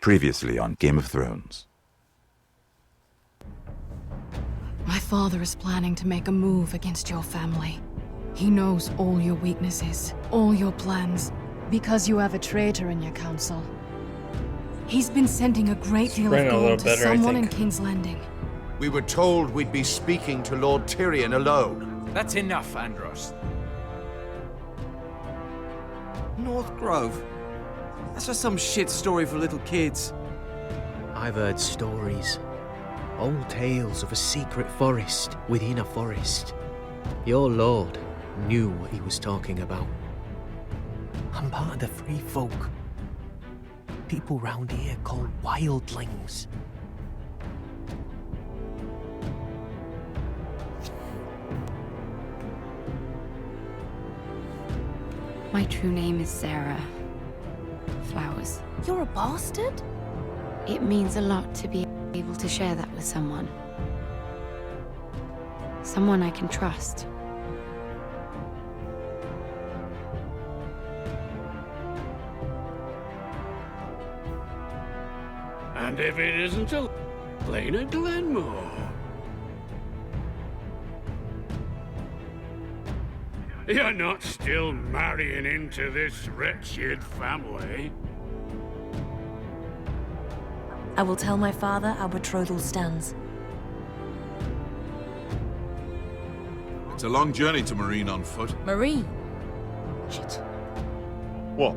Previously on Game of Thrones. My father is planning to make a move against your family. He knows all your weaknesses, all your plans, because you have a traitor in your council. He's been sending a great deal of gold to someone in King's Landing. We were told we'd be speaking to Lord Tyrion alone. That's enough, Andros. North Grove? That's just some shit story for little kids. I've heard stories. Old tales of a secret forest within a forest. Your lord knew what he was talking about. I'm part of the free folk. People round here called wildlings. My true name is Sarah Flowers. You're a bastard? It means a lot to be able to share that with someone. Someone I can trust. And if it isn't Elena Glenmore. You're not still marrying into this wretched family? I will tell my father our betrothal stands. It's a long journey to Marine on foot. Marine? Shit. What?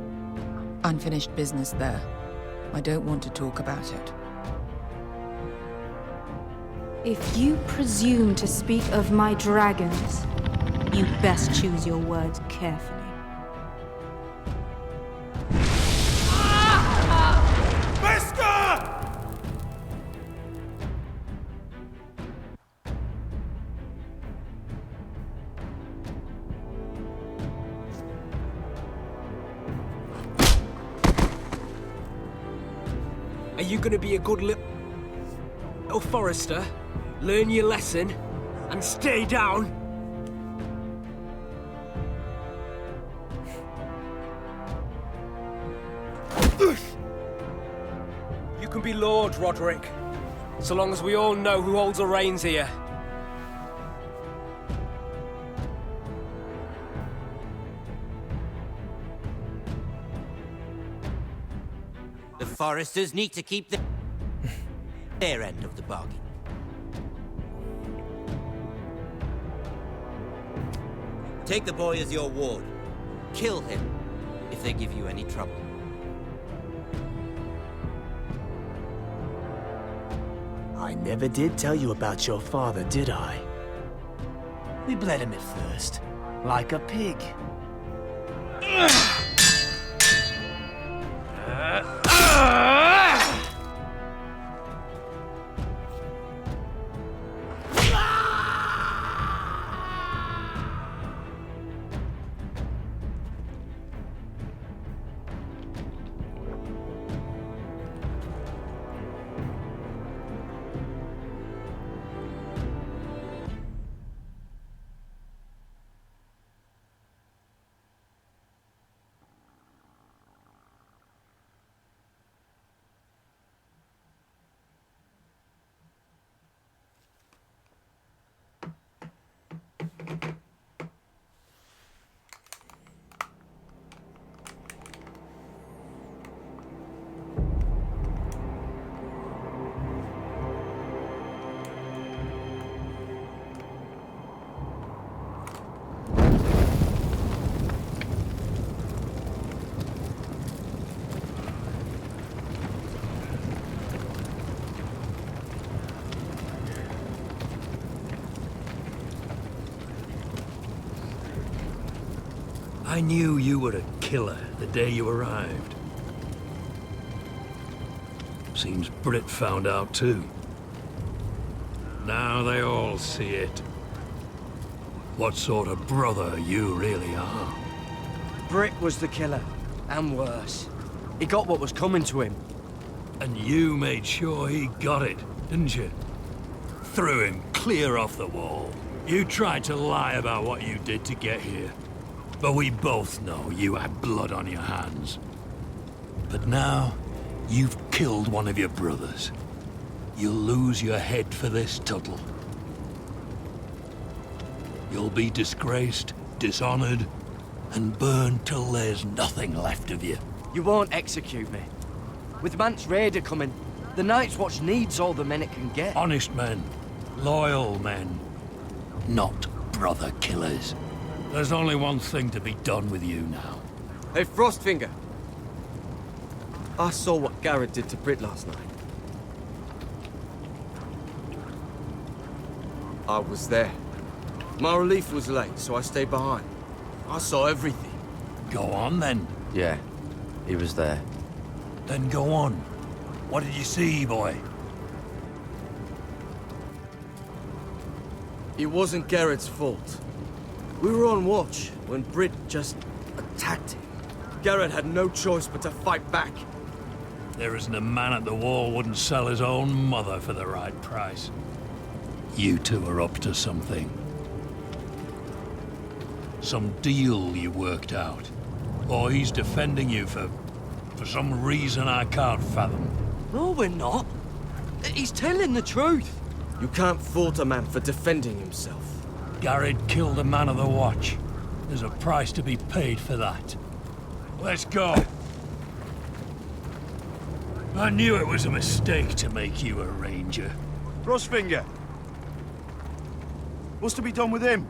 Unfinished business there. I don't want to talk about it. If you presume to speak of my dragons, you best choose your words carefully. Are you gonna be a good little forester? Learn your lesson and stay down? You can be Lord, Roderick, so long as we all know who holds the reins here. The Foresters need to keep their end of the bargain. Take the boy as your ward. Kill him if they give you any trouble. I never did tell you about your father, did I? We bled him at first, like a pig. I knew you were a killer the day you arrived. Seems Britt found out too. Now they all see it. What sort of brother you really are. Britt was the killer, and worse. He got what was coming to him. And you made sure he got it, didn't you? Threw him clear off the wall. You tried to lie about what you did to get here. But we both know you had blood on your hands. But now, You've killed one of your brothers. You'll lose your head for this, Tuttle. You'll be disgraced, dishonored, and burned till there's nothing left of you. You won't execute me. With Mance Raider coming, the Night's Watch needs all the men it can get. Honest men, loyal men, not brother killers. There's only one thing to be done with you now. Hey, Frostfinger. I saw what Garrett did to Brit last night. I was there. My relief was late, so I stayed behind. I saw everything. Go on, then. Yeah, he was there. Then go on. What did you see, boy? It wasn't Garrett's fault. We were on watch when Brit just attacked him. Garrett had no choice but to fight back. There isn't a man at the wall wouldn't sell his own mother for the right price. You two are up to something. Some deal you worked out. Or he's defending you for some reason I can't fathom. No, we're not. He's telling the truth. You can't fault a man for defending himself. Garrett killed a man of the watch. There's a price to be paid for that. Let's go. I knew it was a mistake to make you a ranger. Frostfinger. What's to be done with him?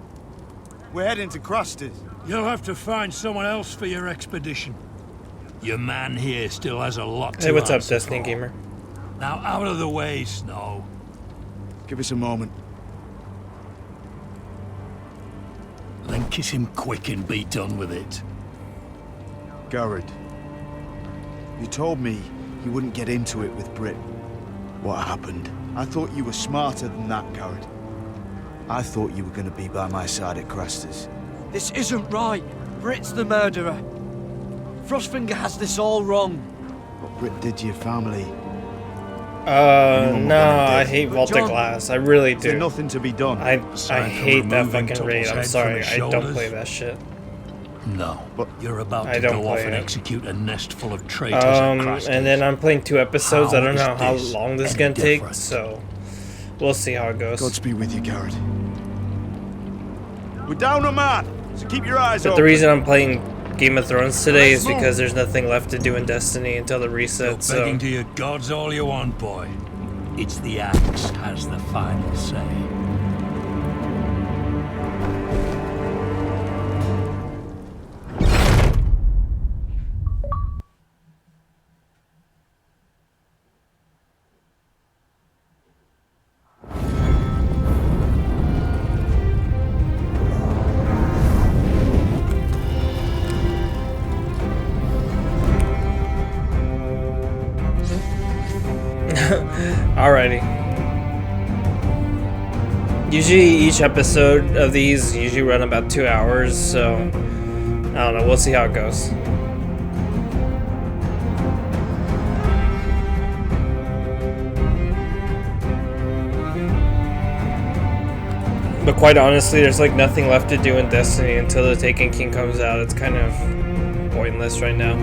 We're heading to Crusters. You'll have to find someone else for your expedition. Your man here still has a lot to Hey, what's up, answer Destiny for. Gamer? Now out of the way, Snow. Give us a moment. Then kiss him quick and be done with it. Garrett. You told me you wouldn't get into it with Brit. What happened? I thought you were smarter than that, Garrett. I thought you were going to be by my side at Crusters. This isn't right. Brit's the murderer. Frostfinger has this all wrong. What Brit did to your family. No, I hate Vault of Glass. I really do. There's nothing to be done. I hate that fucking raid. I'm sorry, I don't play that shit. No, but you're about I to don't go off play and it. execute a nest full of traitors at Crusters. And then I'm playing 2 episodes. How I don't is know how this long this is any gonna take, different? so we'll see how it goes. Godspeed with you, Garrett. We're down a man, so keep your eyes But open. the reason I'm playing Game of Thrones today is because there's nothing left to do in Destiny until the reset, so... Begging to your gods all you want, boy. It's the axe has the final say. Alrighty. Usually each episode of these usually run about 2 hours, so I don't know, we'll see how it goes. But quite honestly, there's like nothing left to do in Destiny until the Taken King comes out. It's kind of pointless right now.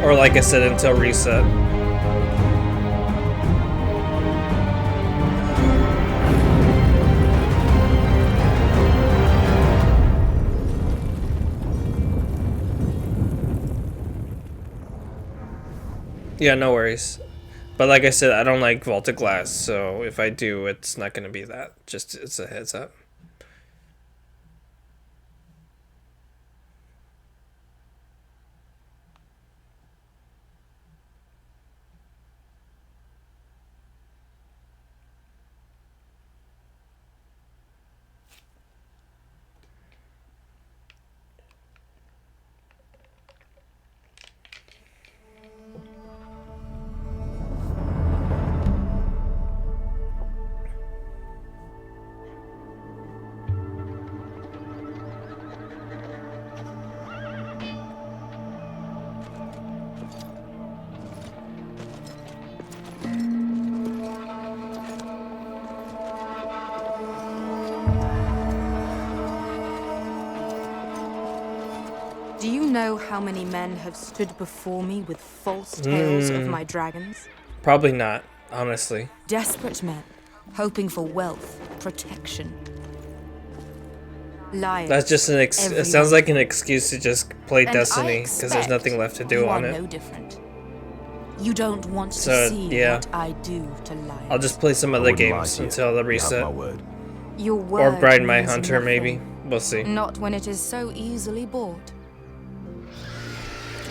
Or like I said, until reset. Yeah, no worries. But like I said, I don't like Vault of Glass, so if I do, it's not going to be that. Just, it's a heads up. Do you know how many men have stood before me with false tales of my dragons? Probably not, honestly. Desperate men, hoping for wealth, protection. Liars. That's just an it sounds like an excuse to just play Destiny because there's nothing left to do you on are it. No different. You don't want to So, see yeah. what I do to liars. I'll just play some other games until the You have reset. my word. Your Or word Bride My means Hunter, nothing. maybe. We'll see. Not when it is so easily bought.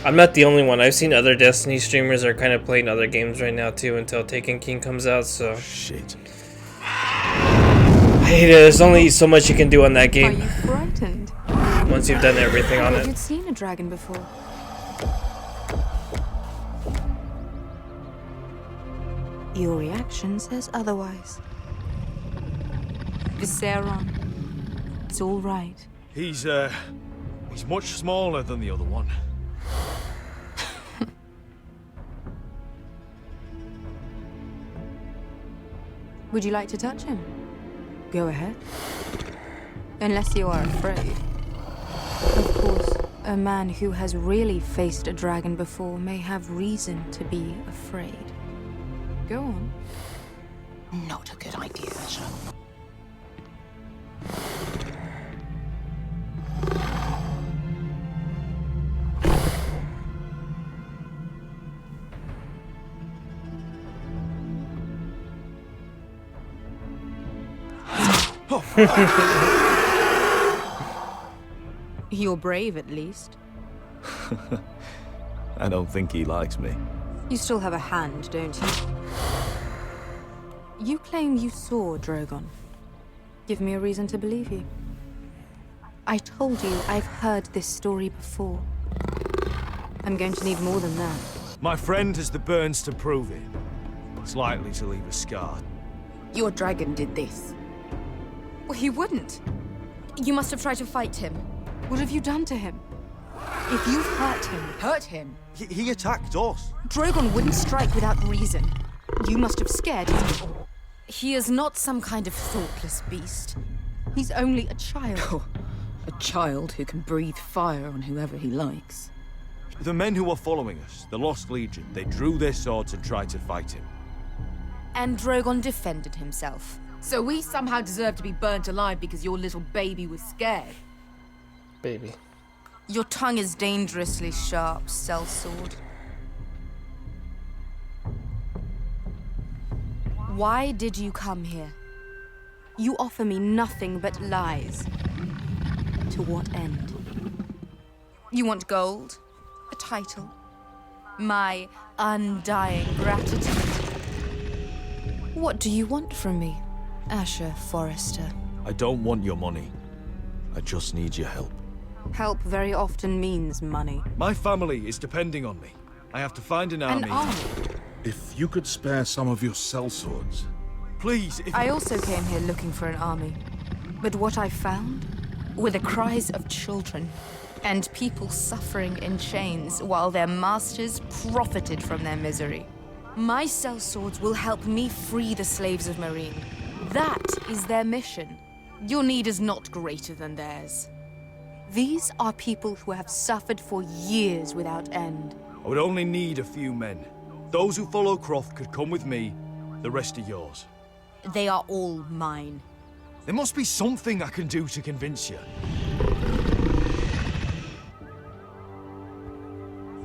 I'm not the only one. I've seen other Destiny streamers are kind of playing other games right now too until Taken King comes out, so... Shit. I hate it. There's only so much you can do on that Are game you frightened? once you've done everything on Have it. you seen a dragon before? Your reaction says otherwise. Visceron, it's all right. He's much smaller than the other one. Would you like to touch him? Go ahead. Unless you are afraid. Of course, a man who has really faced a dragon before may have reason to be afraid. Go on. Not a good idea, Asher. You're brave, at least. I don't think he likes me. You still have a hand, don't you? You claim you saw Drogon. Give me a reason to believe you. I told you I've heard this story before. I'm going to need more than that. My friend has the burns to prove it. It's likely to leave a scar. Your dragon did this. Well, he wouldn't. You must have tried to fight him. What have you done to him? If you've hurt him... Hurt him? He attacked us. Drogon wouldn't strike without reason. You must have scared him. He is not some kind of thoughtless beast. He's only a child. Oh, a child who can breathe fire on whoever he likes. The men who were following us, the Lost Legion, they drew their swords and tried to fight him. And Drogon defended himself. So we somehow deserve to be burnt alive because your little baby was scared? Baby. Your tongue is dangerously sharp, sellsword. Why did you come here? You offer me nothing but lies. To what end? You want gold? A title? My undying gratitude? What do you want from me, Asher Forrester? I don't want your money. I just need your help. Help very often means money. My family is depending on me. I have to find an army. An army? If you could spare some of your sellswords. Please, if... I also came here looking for an army. But what I found were the cries of children and people suffering in chains while their masters profited from their misery. My sellswords will help me free the slaves of Meereen. That is their mission. Your need is not greater than theirs. These are people who have suffered for years without end. I would only need a few men. Those who follow Croft could come with me. The rest are yours. They are all mine. There must be something I can do to convince you.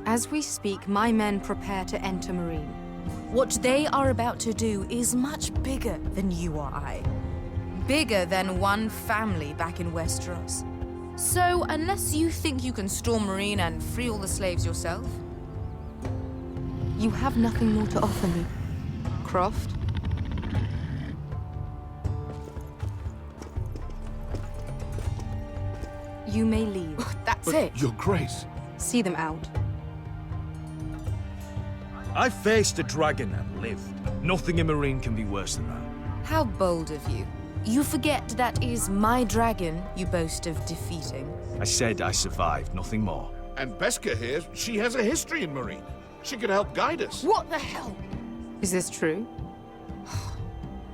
As we speak, my men prepare to enter Meereen. What they are about to do is much bigger than you or I. Bigger than one family back in Westeros. So, unless you think you can storm Meereen and free all the slaves yourself, you have nothing more to offer me, Croft. You may leave. That's it. Your Grace. See them out. I faced a dragon and lived. Nothing in Meereen can be worse than that. How bold of you. You forget that is my dragon you boast of defeating. I said I survived, nothing more. And Beskha here, she has a history in Meereen. She could help guide us. What the hell? Is this true?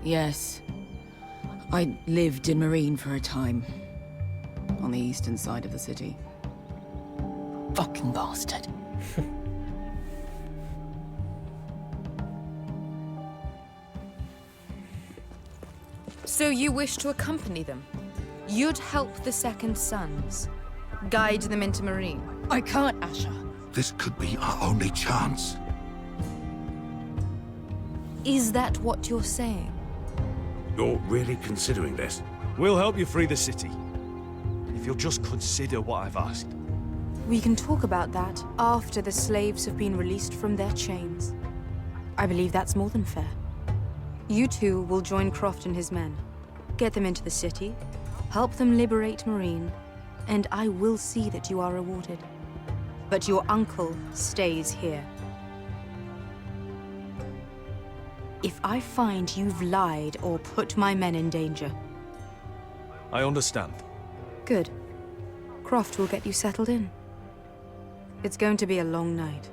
Yes. I lived in Meereen for a time. On the eastern side of the city. fucking bastard. So you wish to accompany them? You'd help the Second Sons? Guide them into Marine? I can't, Asher. This could be our only chance. Is that what you're saying? You're really considering this? We'll help you free the city. If you'll just consider what I've asked. We can talk about that after the slaves have been released from their chains. I believe that's more than fair. You two will join Croft and his men. Get them into the city, help them liberate Marine, and I will see that you are rewarded. But your uncle stays here. If I find you've lied or put my men in danger... I understand. Good. Croft will get you settled in. It's going to be a long night.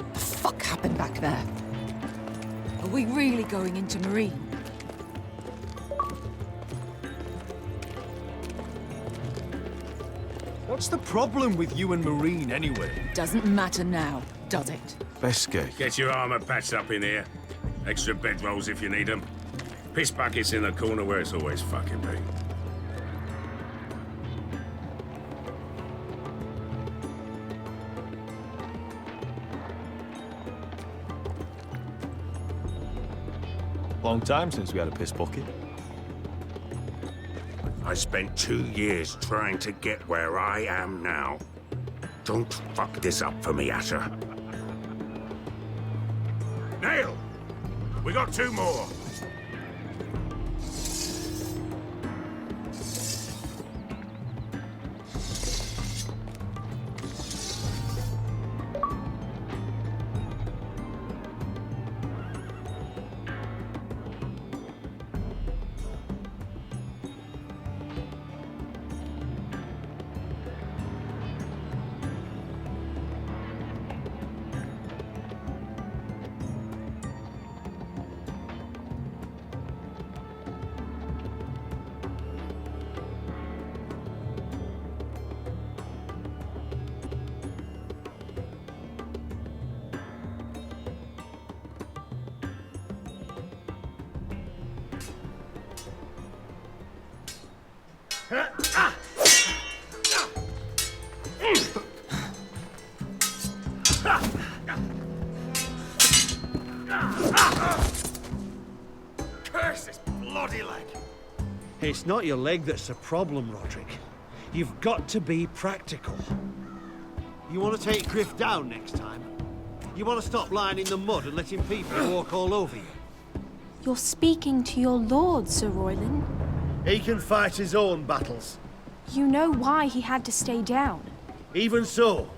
What the fuck happened back there? Are we really going into Marine? What's the problem with you and Marine, anyway? Doesn't matter now, does it? Beskay. Get your armor patched up in here. Extra bedrolls if you need them. Piss buckets in the corner where it's always fucking been. Long time since we had a piss bucket. I spent 2 years trying to get where I am now. Don't fuck this up for me, Asher. Nail! We got 2 more. Curse this bloody leg! It's not your leg that's the problem, Roderick. You've got to be practical. You want to take Griff down next time? You want to stop lying in the mud and letting people walk all over you? You're speaking to your lord, Sir Royland. He can fight his own battles. You know why he had to stay down. Even so,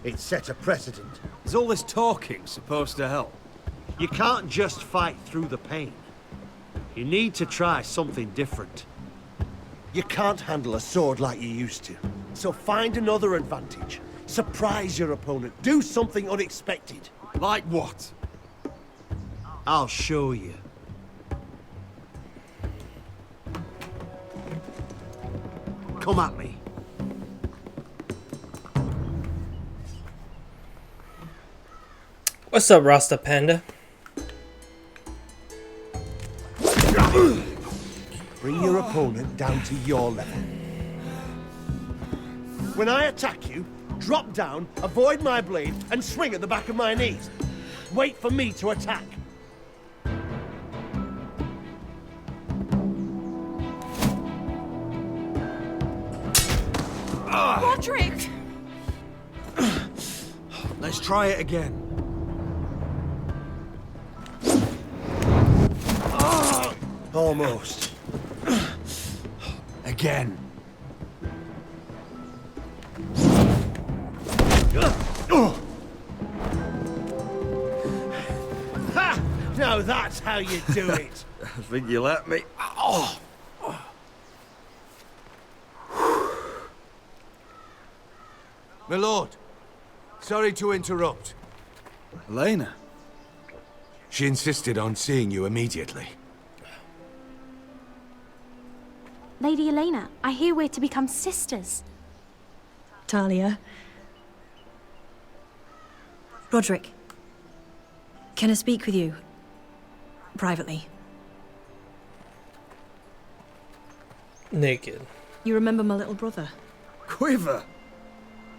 it set a precedent. Is all this talking supposed to help? You can't just fight through the pain. You need to try something different. You can't handle a sword like you used to. So find another advantage. Surprise your opponent. Do something unexpected. Like what? I'll show you. Come at me. What's up, Rasta Panda? Bring your opponent down to your level. When I attack you, drop down, avoid my blade, and swing at the back of my knees. Wait for me to attack. Roderick! Let's try it again. Almost. Again. Ha! Now that's how you do it. I think you let me. Oh. My lord, sorry to interrupt. Elena, She insisted on seeing you immediately. Lady Elena, I hear we're to become sisters. Talia. Roderick. Can I speak with you? Privately. Naked. You remember my little brother? Quiver!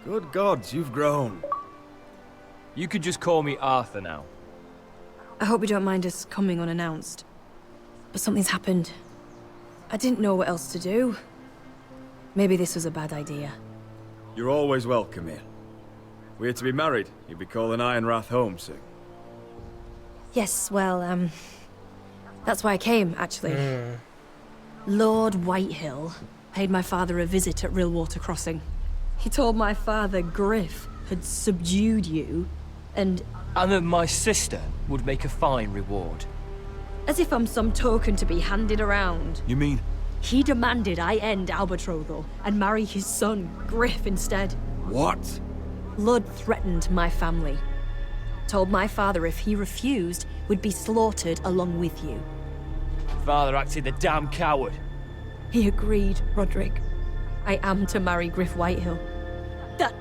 Good gods, you've grown. You could just call me Arthur now. I hope you don't mind us coming unannounced. But something's happened. I didn't know what else to do. Maybe this was a bad idea. You're always welcome here. We're to be married. You'd be calling Ironrath home soon. Yes, well, that's why I came, actually. Lord Whitehill paid my father a visit at Rillwater Crossing. He told my father Griff had subdued you, and that my sister would make a fine reward. As if I'm some token to be handed around. You mean? He demanded I end our betrothal and marry his son, Griff, instead. What? Lud threatened my family. Told my father if he refused, we'd be slaughtered along with you. Father acted the damn coward. He agreed, Roderick. I am to marry Griff Whitehill. That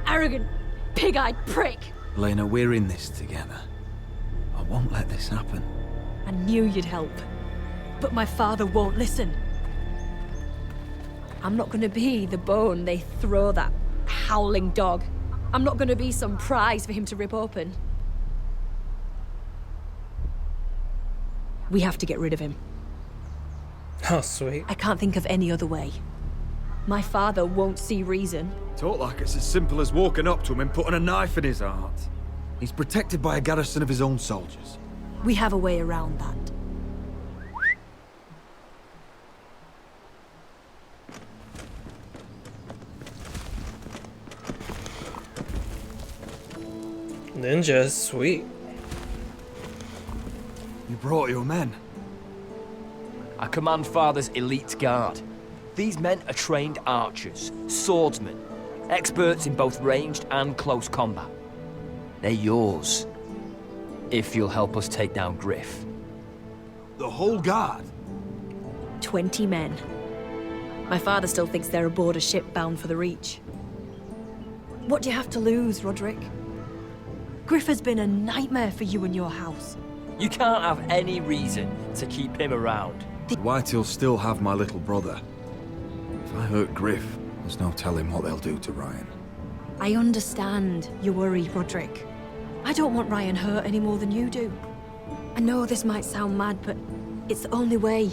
arrogant, pig-eyed prick! Elena, we're in this together. I won't let this happen. I knew you'd help. But my father won't listen. I'm not gonna be the bone they throw that howling dog. I'm not gonna be some prize for him to rip open. We have to get rid of him. Oh, sweet. I can't think of any other way. My father won't see reason. Talk like it's as simple as walking up to him and putting a knife in his heart. He's protected by a garrison of his own soldiers. We have a way around that. Ninjas, sweet. You brought your men. I command Father's elite guard. These men are trained archers, swordsmen, experts in both ranged and close combat. They're yours, if you'll help us take down Griff. The whole guard? 20 men. My father still thinks they're aboard a ship bound for the Reach. What do you have to lose, Roderick? Griff has been a nightmare for you and your house. You can't have any reason to keep him around. Whitehill'll still have my little brother. If I hurt Griff, there's no telling what they'll do to Ryan. I understand your worry, Roderick. I don't want Ryan hurt any more than you do. I know this might sound mad, but it's the only way.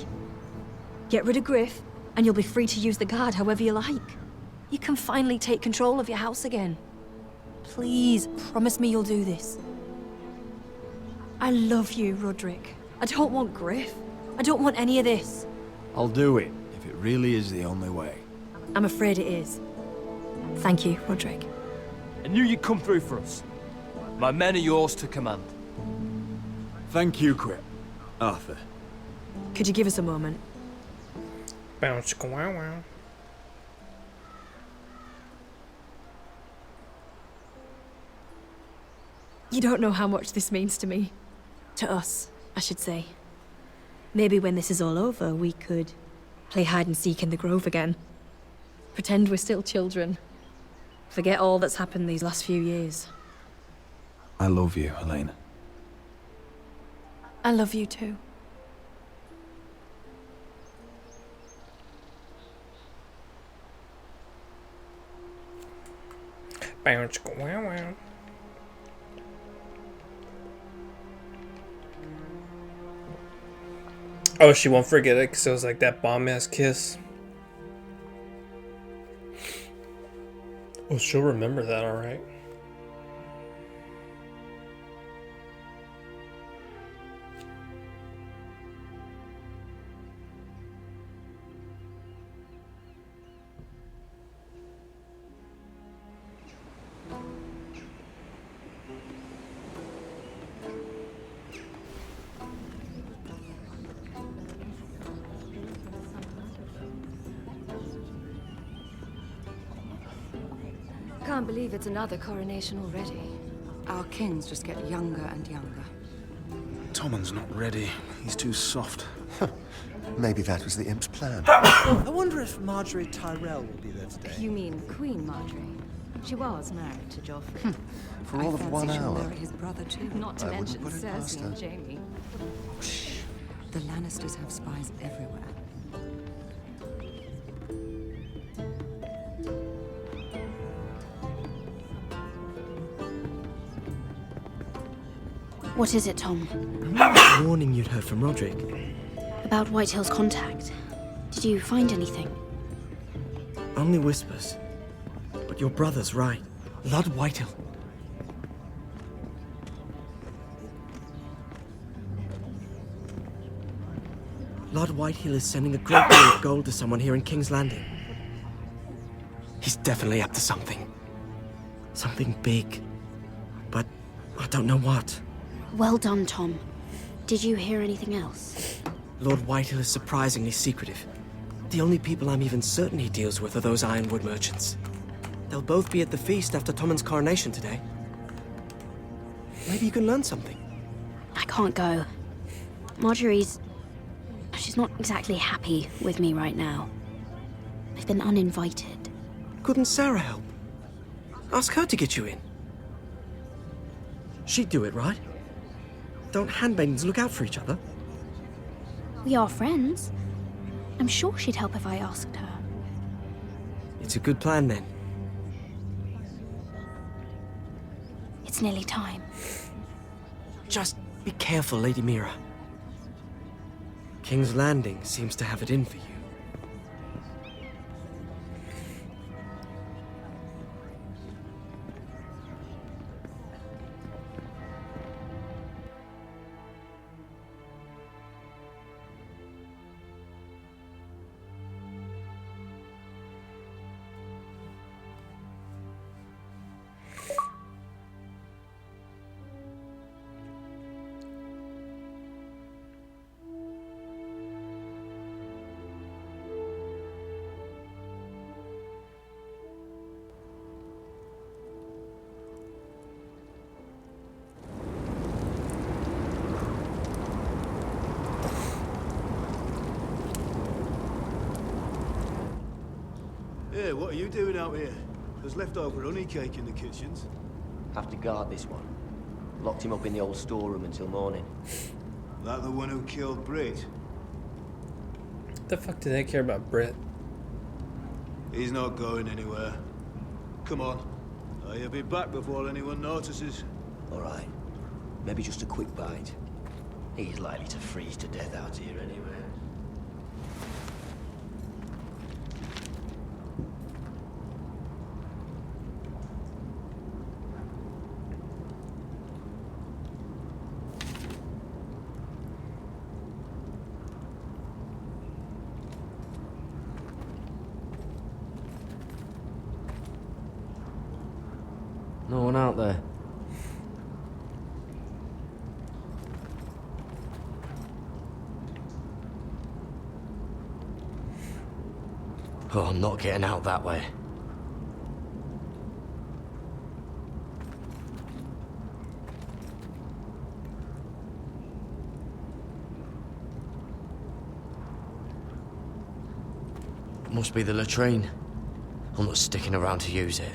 Get rid of Griff, and you'll be free to use the guard however you like. You can finally take control of your house again. Please, promise me you'll do this. I love you, Roderick. I don't want Griff. I don't want any of this. I'll do it, if it really is the only way. I'm afraid it is. Thank you, Roderick. I knew you'd come through for us. My men are yours to command. Thank you, Quip. Arthur. Could you give us a moment? Bounce, wow, wow. You don't know how much this means to me. To us, I should say. Maybe when this is all over, we could play hide and seek in the Grove again. Pretend we're still children. Forget all that's happened these last few years. I love you, Elena. I love you too. Bounce, wow, wow. Oh, she won't forget it because it was like that bomb-ass kiss. Oh, she'll remember that, alright. Can't believe it's another coronation already. Our kings just get younger and younger. Tommen's not ready. He's too soft. Maybe that was the imp's plan. I wonder if Marjorie Tyrell will be there today. You mean Queen Marjorie? She was married to Joffrey. For all of 1 hour. Marry his brother too. Not to mention Cersei and Jaime. The Lannisters have spies everywhere. What is it, Tom? The warning you'd heard from Roderick. About Whitehill's contact. Did you find anything? Only whispers. But your brother's right. Lord Whitehill. Lord Whitehill is sending a great deal of gold to someone here in King's Landing. He's definitely up to something. Something big. But I don't know what. Well done, Tom. Did you hear anything else? Lord Whitehill is surprisingly secretive. The only people I'm even certain he deals with are those Ironwood merchants. They'll both be at the feast after Tommen's coronation today. Maybe you can learn something. I can't go. Marjorie's... she's not exactly happy with me right now. I've been uninvited. Couldn't Sarah help? Ask her to get you in. She'd do it, right? Don't handmaidens look out for each other? We are friends. I'm sure she'd help if I asked her. It's a good plan, then. It's nearly time. Just be careful, Lady Mira. King's Landing seems to have it in for you. Hey, what are you doing out here? There's leftover honey cake in the kitchens. Have to guard this one. Locked him up in the old storeroom until morning. That the one who killed Brit? What the fuck do they care about Brit? He's not going anywhere. Come on. He'll be back before anyone notices. All right. Maybe just a quick bite. He's likely to freeze to death out here anyway. No one out there. Oh, I'm not getting out that way. Must be the latrine. I'm not sticking around to use it.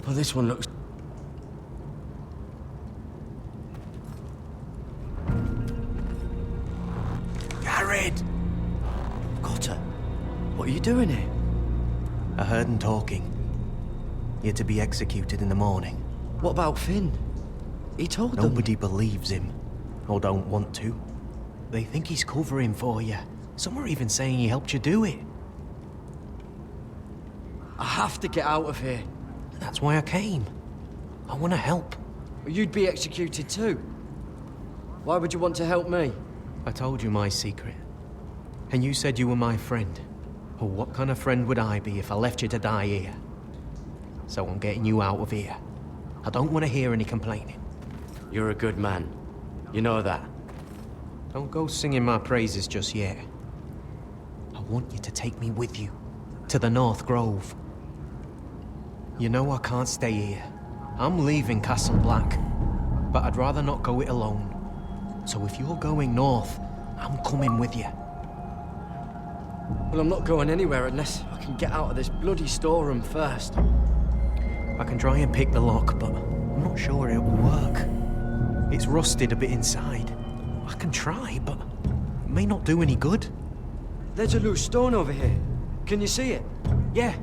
Well, this one looks... Garrett! Cotter, what are you doing here? I heard him talking. You're to be executed in the morning. What about Finn? He told them... Nobody believes him, or don't want to. They think he's covering for you. Some are even saying he helped you do it. I have to get out of here. That's why I came. I want to help. You'd be executed too. Why would you want to help me? I told you my secret. And you said you were my friend. Well, what kind of friend would I be if I left you to die here? So I'm getting you out of here. I don't want to hear any complaining. You're a good man. You know that. Don't go singing my praises just yet. I want you to take me with you. To the North Grove. You know I can't stay here. I'm leaving Castle Black, but I'd rather not go it alone. So if you're going north, I'm coming with you. Well, I'm not going anywhere unless I can get out of this bloody storeroom first. I can try and pick the lock, but I'm not sure it will work. It's rusted a bit inside. I can try, but it may not do any good. There's a loose stone over here. Can you see it? Yeah.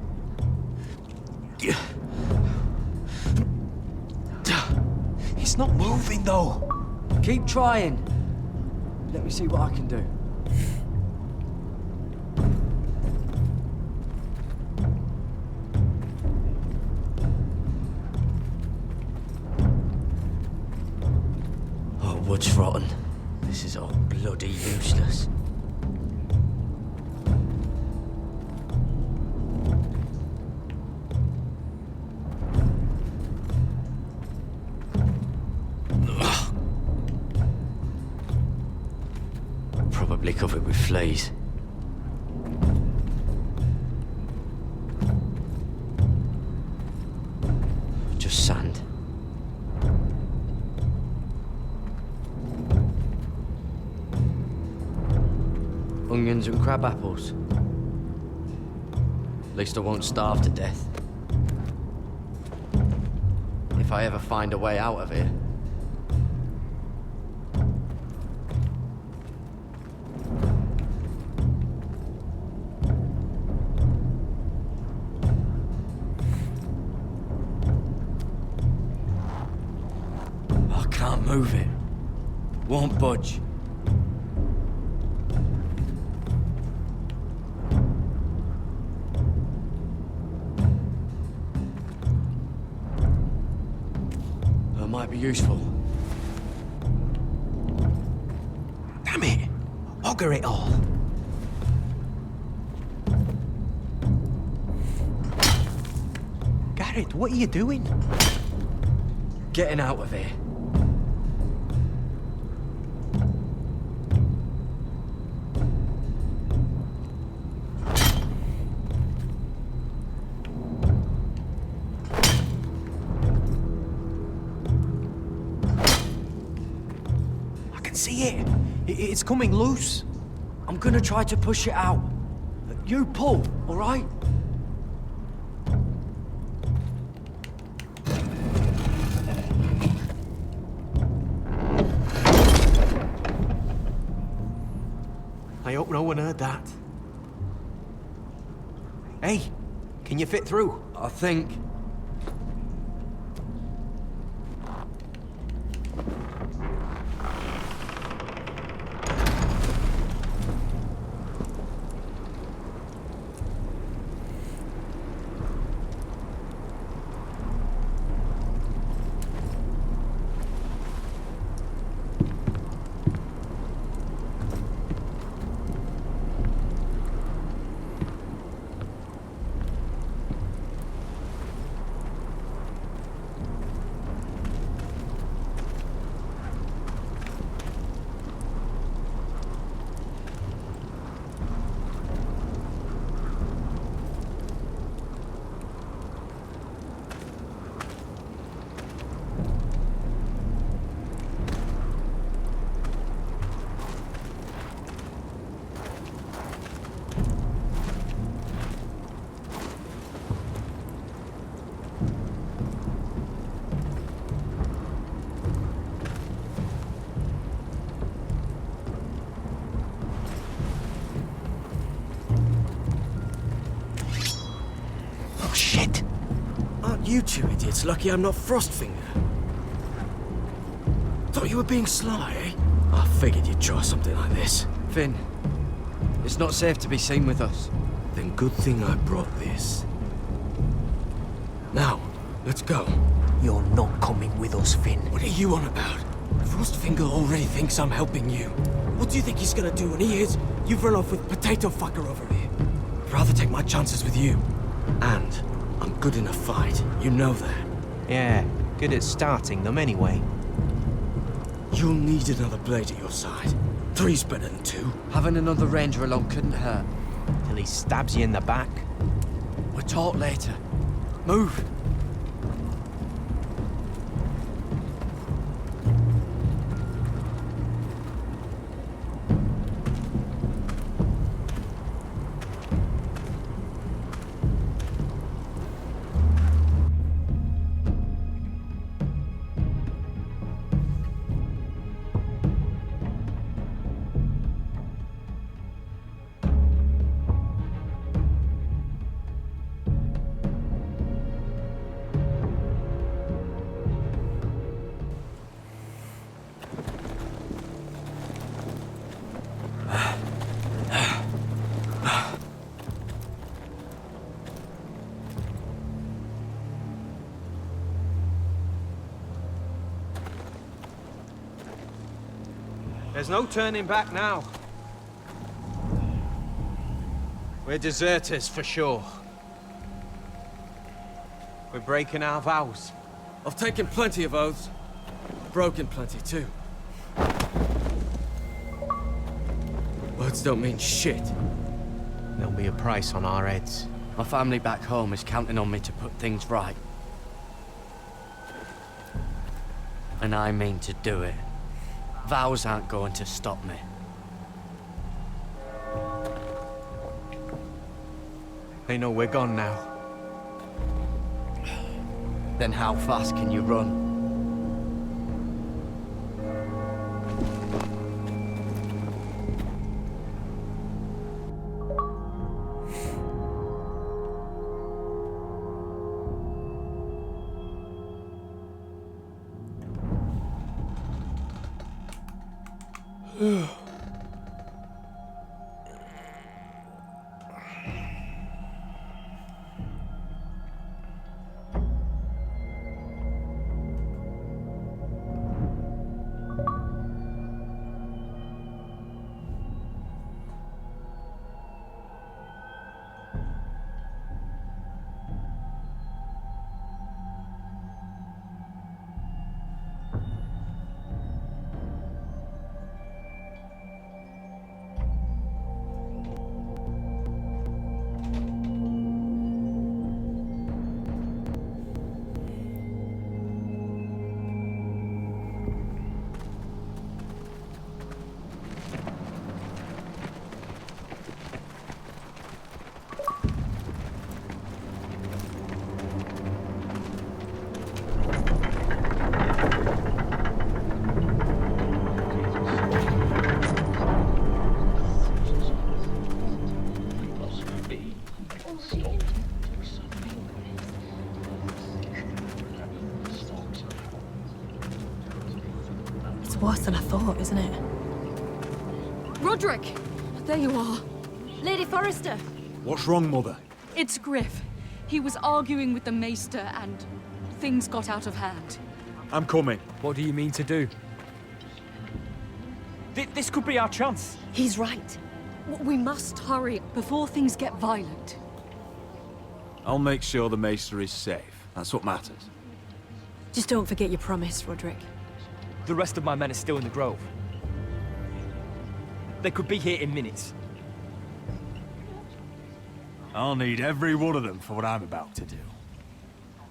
It's not moving, though. Keep trying. Let me see what I can do. Oh, wood's rotten. This is all bloody useless. Probably covered with fleas. Just sand. Onions and crab apples. At least I won't starve to death. If I ever find a way out of here. I can't move it. Won't budge. Might be useful. Damn it! Bugger it all. Garrett, what are you doing? Getting out of here. See it? It's coming loose. I'm gonna try to push it out. You pull, all right? I hope no one heard that. Hey, can you fit through? I think. You two idiots lucky I'm not Frostfinger. Thought you were being sly, eh? I figured you'd try something like this. Finn, it's not safe to be seen with us. Then good thing I brought this. Now, let's go. You're not coming with us, Finn. What are you on about? Frostfinger already thinks I'm helping you. What do you think he's gonna do when he hears you've run off with Potato Fucker over here? I'd rather take my chances with you. And I'm good in a fight, you know that. Yeah, good at starting them anyway. You'll need another blade at your side. 3's better than 2. Having another ranger along couldn't hurt. Till he stabs you in the back. We'll talk later. Move! There's no turning back now. We're deserters for sure. We're breaking our vows. I've taken plenty of oaths. Broken plenty too. Words don't mean shit. There'll be a price on our heads. My family back home is counting on me to put things right. And I mean to do it. Vows aren't going to stop me. They know we're gone now. Then how fast can you run? Worse than I thought, isn't it? Roderick! There you are. Lady Forrester! What's wrong, Mother? It's Griff. He was arguing with the Maester and things got out of hand. I'm coming. What do you mean to do? This could be our chance. He's right. We must hurry before things get violent. I'll make sure the Maester is safe. That's what matters. Just don't forget your promise, Roderick. The rest of my men are still in the grove. They could be here in minutes. I'll need every one of them for what I'm about to do.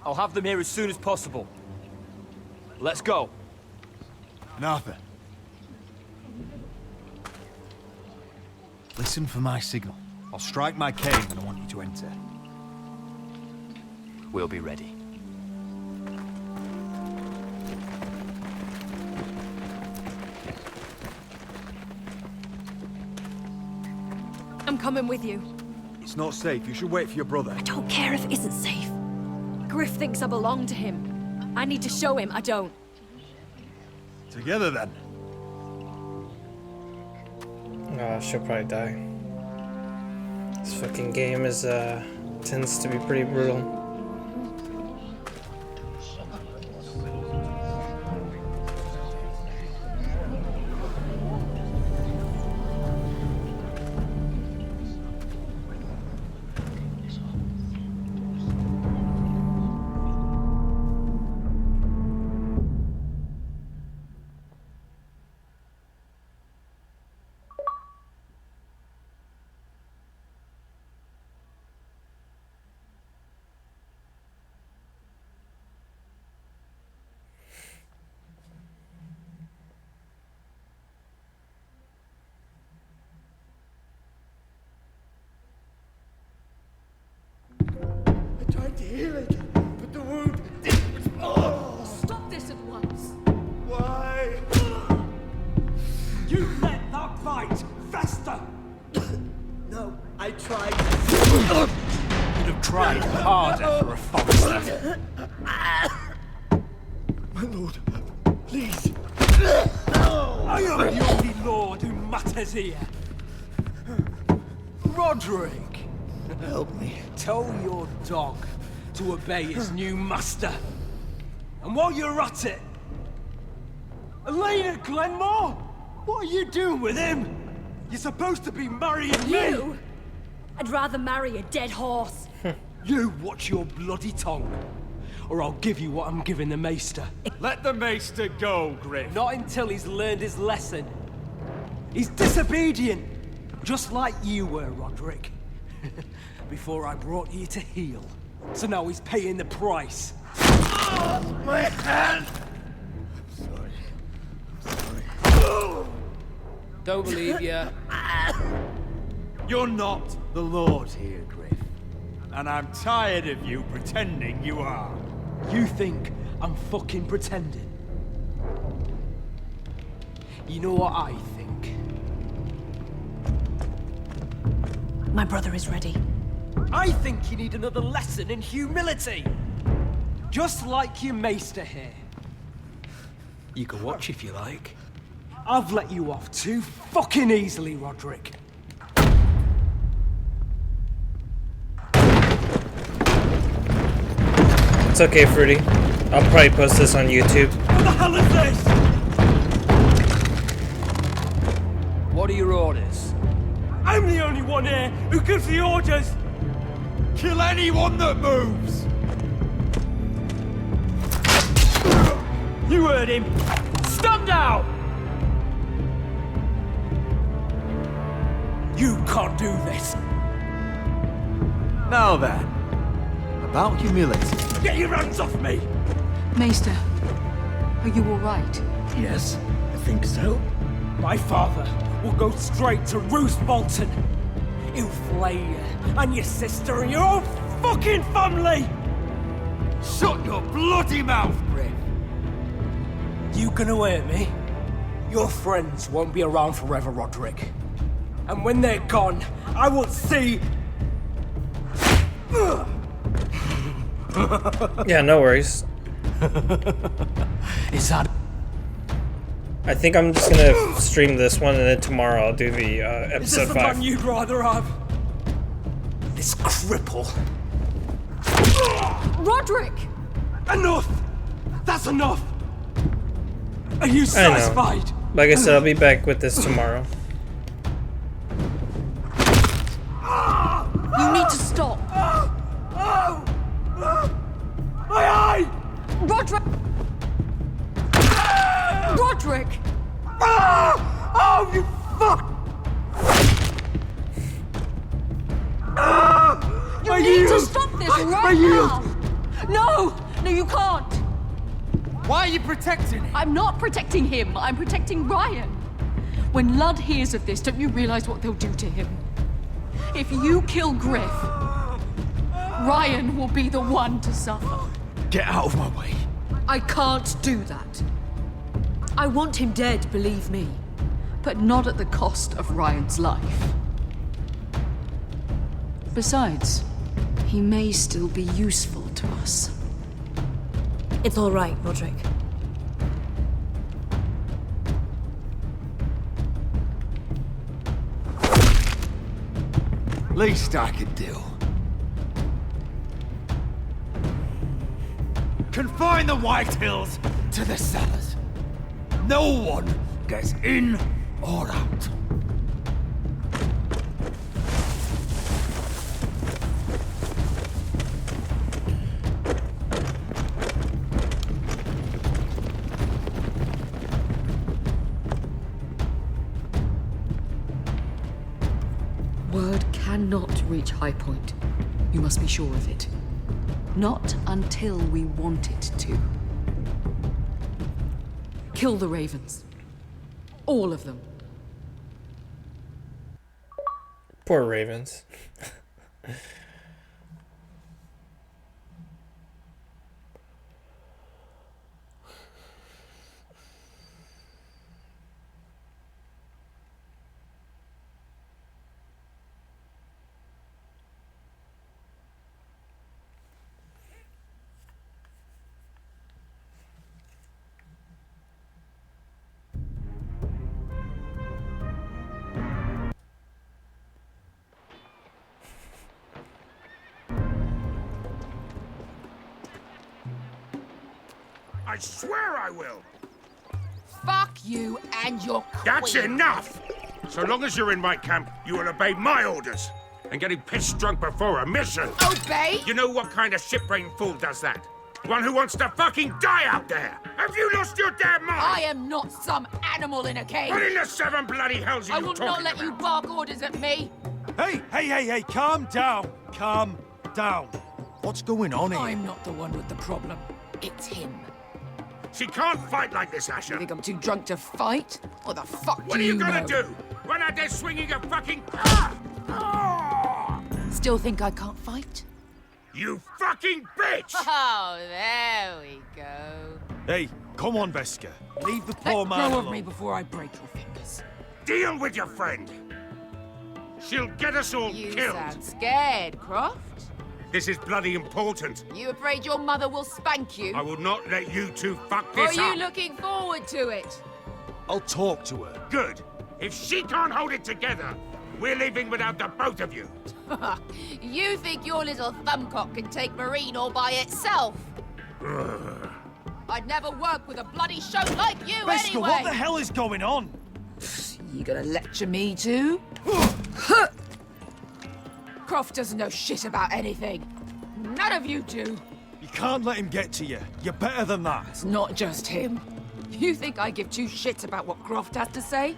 I'll have them here as soon as possible. Let's go. Arthur. Listen for my signal. I'll strike my cane when I want you to enter. We'll be ready. I'm coming with you. It's not safe. You should wait for your brother. I don't care if it isn't safe. Griff thinks I belong to him. I need to show him I don't. Together, then. She'll probably die. This fucking game is, tends to be pretty brutal. To heal it, but the wound... Oh. Stop this at once! Why? You let that bite fester! No, I tried. You'd have tried harder for a Forrester. My lord, please. I am the only lord who matters here. Roderick! Help me. Tell your dog to obey his new master. And while you're at it, Elena Glenmore, What are you doing with him? You're supposed to be marrying me! You? I'd rather marry a dead horse. You watch your bloody tongue, or I'll give you what I'm giving the Maester. Let the Maester go, Griff. Not until he's learned his lesson. He's disobedient, just like you were, Roderick. Before I brought you to heel. So now he's paying the price. Oh, my hand! Don't believe ya. You're not the Lord here, Griff. And I'm tired of you pretending you are. You think I'm fucking pretending? You know what I think? My brother is ready. I think you need another lesson in humility. Just like your Maester here. You can watch if you like. I've let you off too fucking easily, Roderick. It's okay, Fruity. I'll probably post this on YouTube. What the hell is this? What are your orders? I'm the only one here who gives the orders. Kill anyone that moves! You heard him. Stand down! You can't do this. Now then, about humility. Get your hands off me! Maester, are you all right? Yes, I think so. My father will go straight to Roose Bolton. He'll flay you and your sister and your own fucking family! Shut your bloody mouth, Griff! You gonna hurt me? Your friends won't be around forever, Roderick. And when they're gone, I will see... Yeah, no worries. Is that... I think I'm just gonna stream this one, and then tomorrow I'll do the Is this episode the 5. man you'd rather have? This cripple. Roderick! Enough! That's enough! Are you I satisfied? know. Like I said, I'll be back with this tomorrow. You need to stop. My eye! Roderick! Roderick! Oh, you fuck! You need to stop this right now! No! No, you can't! Why are you protecting him? I'm not protecting him. I'm protecting Ryan. When Ludd hears of this, don't you realize what they'll do to him? If you kill Griff, Ryan will be the one to suffer. Get out of my way. I can't do that. I want him dead, believe me. But not at the cost of Ryan's life. Besides, he may still be useful to us. It's all right, Roderick. Least I could do. Confine the Whitehills to the cellars. No one gets in or out. Word cannot reach High Point. You must be sure of it. Not until we want it to. Kill the Ravens. All of them. Poor Ravens. I swear I will! Fuck you and your queen. That's enough! So long as you're in my camp, you will obey my orders. And getting pissed drunk before a mission. Obey? You know what kind of shit-brained fool does that? One who wants to fucking die out there! Have you lost your damn mind? I am not some animal in a cage. What in the seven bloody hells are I you will talking not let about? you bark orders at me. Hey, calm down. Calm down. What's going on here? I'm not the one with the problem. It's him. She can't fight like this, Asher. You think I'm too drunk to fight? What the fuck What do are you you gonna know? do? Run out there swinging a fucking... Still think I can't fight? You fucking bitch! Oh, there we go. Hey, come on, Veska. Leave the Let poor man go alone. of me before I break your fingers. Deal with your friend. She'll get us all You killed. sound scared, Croft. This is bloody important. You afraid your mother will spank you? I will not let you two fuck Or this are up. you looking forward to it? I'll talk to her. Good. If she can't hold it together, we're leaving without the both of you. You think your little thumbcock can take Marine all by itself? I'd never work with a bloody show like you Veska, anyway! what the hell is going on? You gonna lecture me too? Croft doesn't know shit about anything. None of you do. You can't let him get to you. You're better than that. It's not just him. You think I give two shits about what Croft has to say?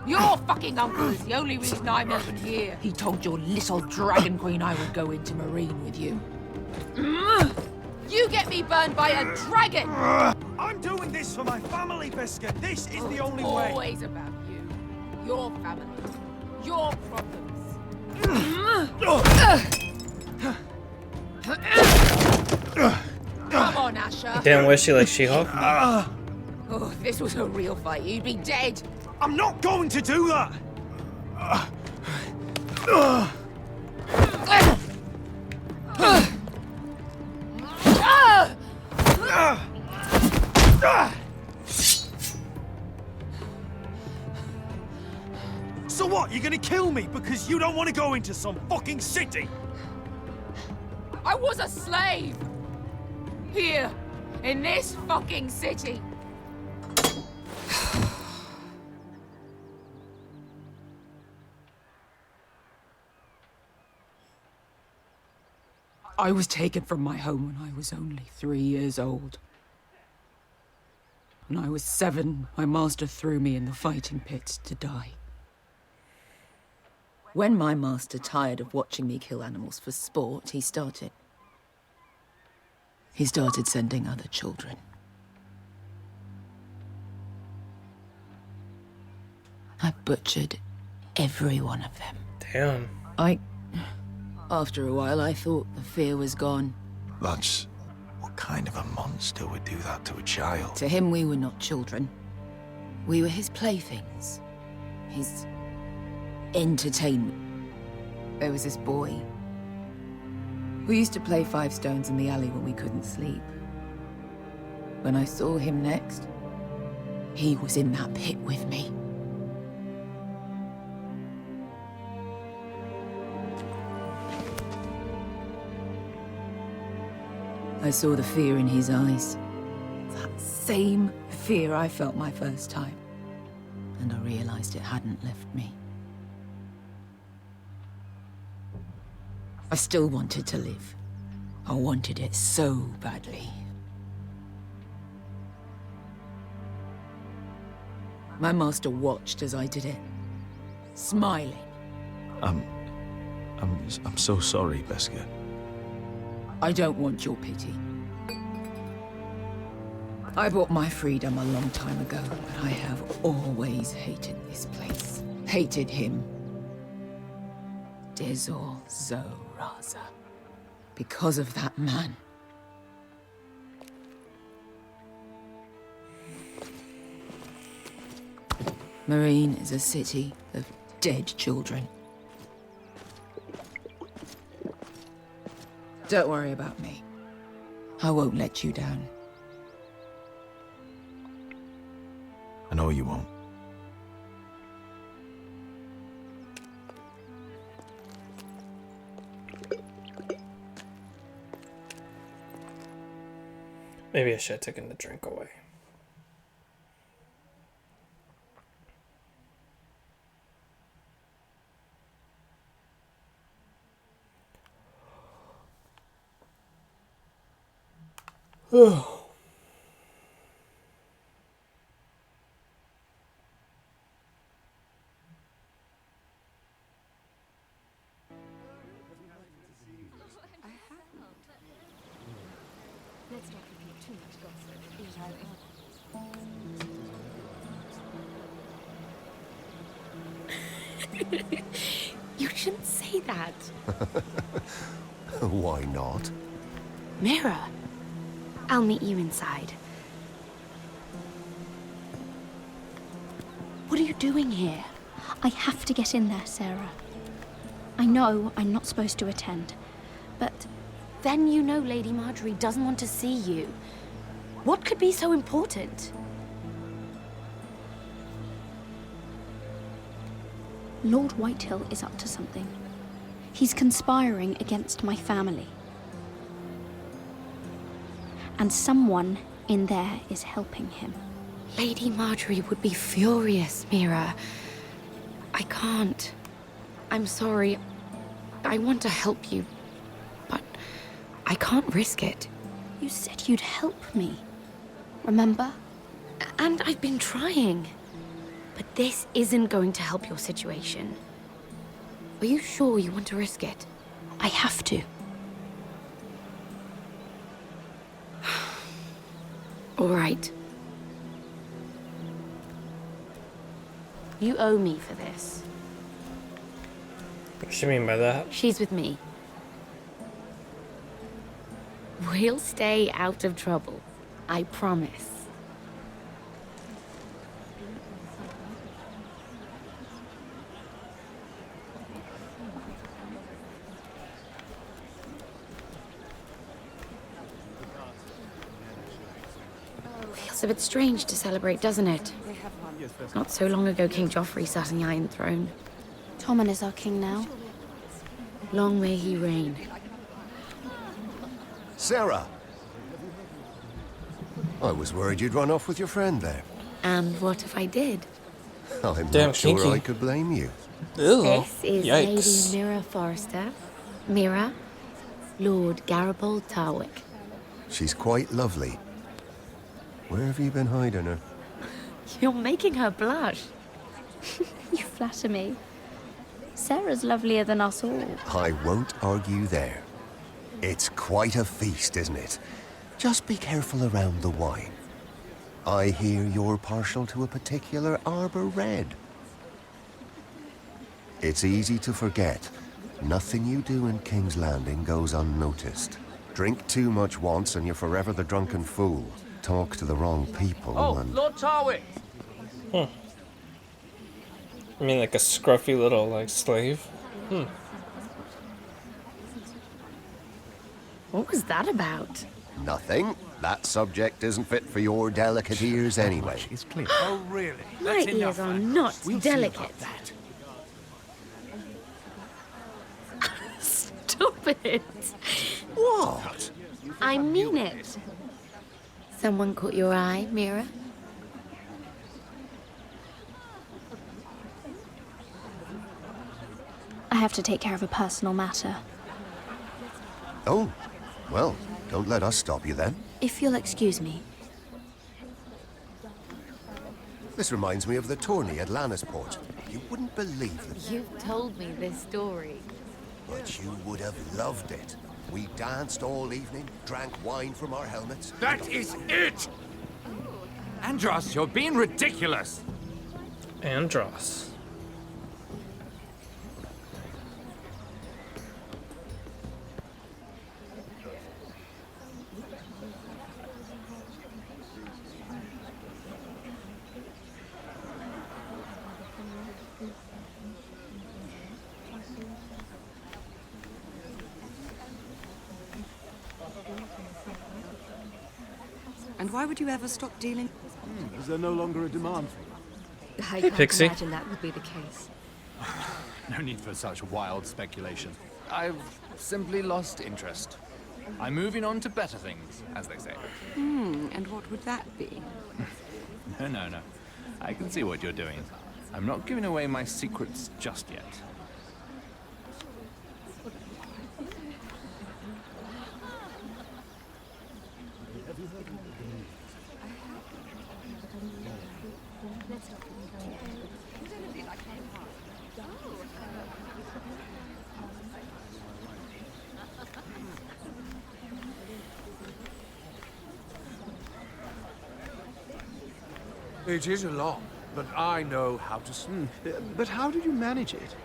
Your fucking uncle is the only reason I'm even here. He told your little dragon queen I would go into Marine with you. You get me burned by a dragon! I'm doing this for my family, Veska. This is the only way. Always about you. Your family. Your problems. Come on, Asher. Damn, was she like She-Hulk? Oh, if this was a real fight, you'd be dead. I'm not going to do that. So what? You're gonna kill me because you don't want to go into some fucking city? I was a slave. Here, in this fucking city. I was taken from my home when I was only 3 years old. When I was 7, my master threw me in the fighting pit to die. When my master tired of watching me kill animals for sport, he started sending other children. I butchered every one of them. Damn. After a while, I thought the fear was gone. That's... What kind of a monster would do that to a child? To him, we were not children. We were his playthings. His entertainment. There was this boy. We used to play 5 stones in the alley when we couldn't sleep. When I saw him next, he was in that pit with me. I saw the fear in his eyes. That same fear I felt my first time. And I realized it hadn't left me. I still wanted to live. I wanted it so badly. My master watched as I did it, smiling. I'm so sorry, Veska. I don't want your pity. I bought my freedom a long time ago, but I have always hated this place. Hated him. Dezor Zoraza. Because of that man. Marine is a city of dead children. Don't worry about me. I won't let you down. I know you won't. Maybe I should have taken the drink away. Oh. You shouldn't say that. Why not? Mira, I'll meet you inside. What are you doing here? I have to get in there, Sarah. I know I'm not supposed to attend, but... Then you know Lady Marjorie doesn't want to see you. What could be so important? Lord Whitehill is up to something. He's conspiring against my family. And someone in there is helping him. Lady Marjorie would be furious, Mira. I can't. I'm sorry. I want to help you, but I can't risk it. You said you'd help me. Remember? And I've been trying. But this isn't going to help your situation. Are you sure you want to risk it? I have to. All right. You owe me for this. What does she mean by that? She's with me. We'll stay out of trouble. I promise. Feels a bit strange to celebrate, doesn't it? Not so long ago, King Joffrey sat on the Iron Throne. Tommen is our king now. Long may he reign. Sarah! I was worried you'd run off with your friend there. And what if I did? I'm Damn not sure kinky. I could blame you. Ew. This is Yikes. Lady Mira Forrester. Mira, Lord Garibald Tarwick. She's quite lovely. Where have you been hiding her? You're making her blush. You flatter me. Sarah's lovelier than us all. I won't argue there. It's quite a feast, isn't it? Just be careful around the wine. I hear you're partial to a particular Arbor Red. It's easy to forget. Nothing you do in King's Landing goes unnoticed. Drink too much once and you're forever the drunken fool. Talk to the wrong people and... Lord Tarwick! I mean, like a scruffy little, like, slave? What was that about? Nothing. That subject isn't fit for your delicate ears anyway. It's clear. Oh, really? My ears are not delicate. Stop it. What? I mean it. Someone caught your eye, Mira? I have to take care of a personal matter. Oh, well, don't let us stop you then. If you'll excuse me. This reminds me of the tourney at Lannisport. You wouldn't believe it, You've told me this story. but you would have loved it. We danced all evening, drank wine from our helmets. That is it! Andros, you're being ridiculous! Andros. And why would you ever stop dealing? Is there no longer a demand for it? I can't Pixie. imagine that would be the case. No need for such wild speculation. I've simply lost interest. I'm moving on to better things, as they say. And what would that be? No. I can see what you're doing. I'm not giving away my secrets just yet. It is a lot, but I know how to swim. But how did you manage it?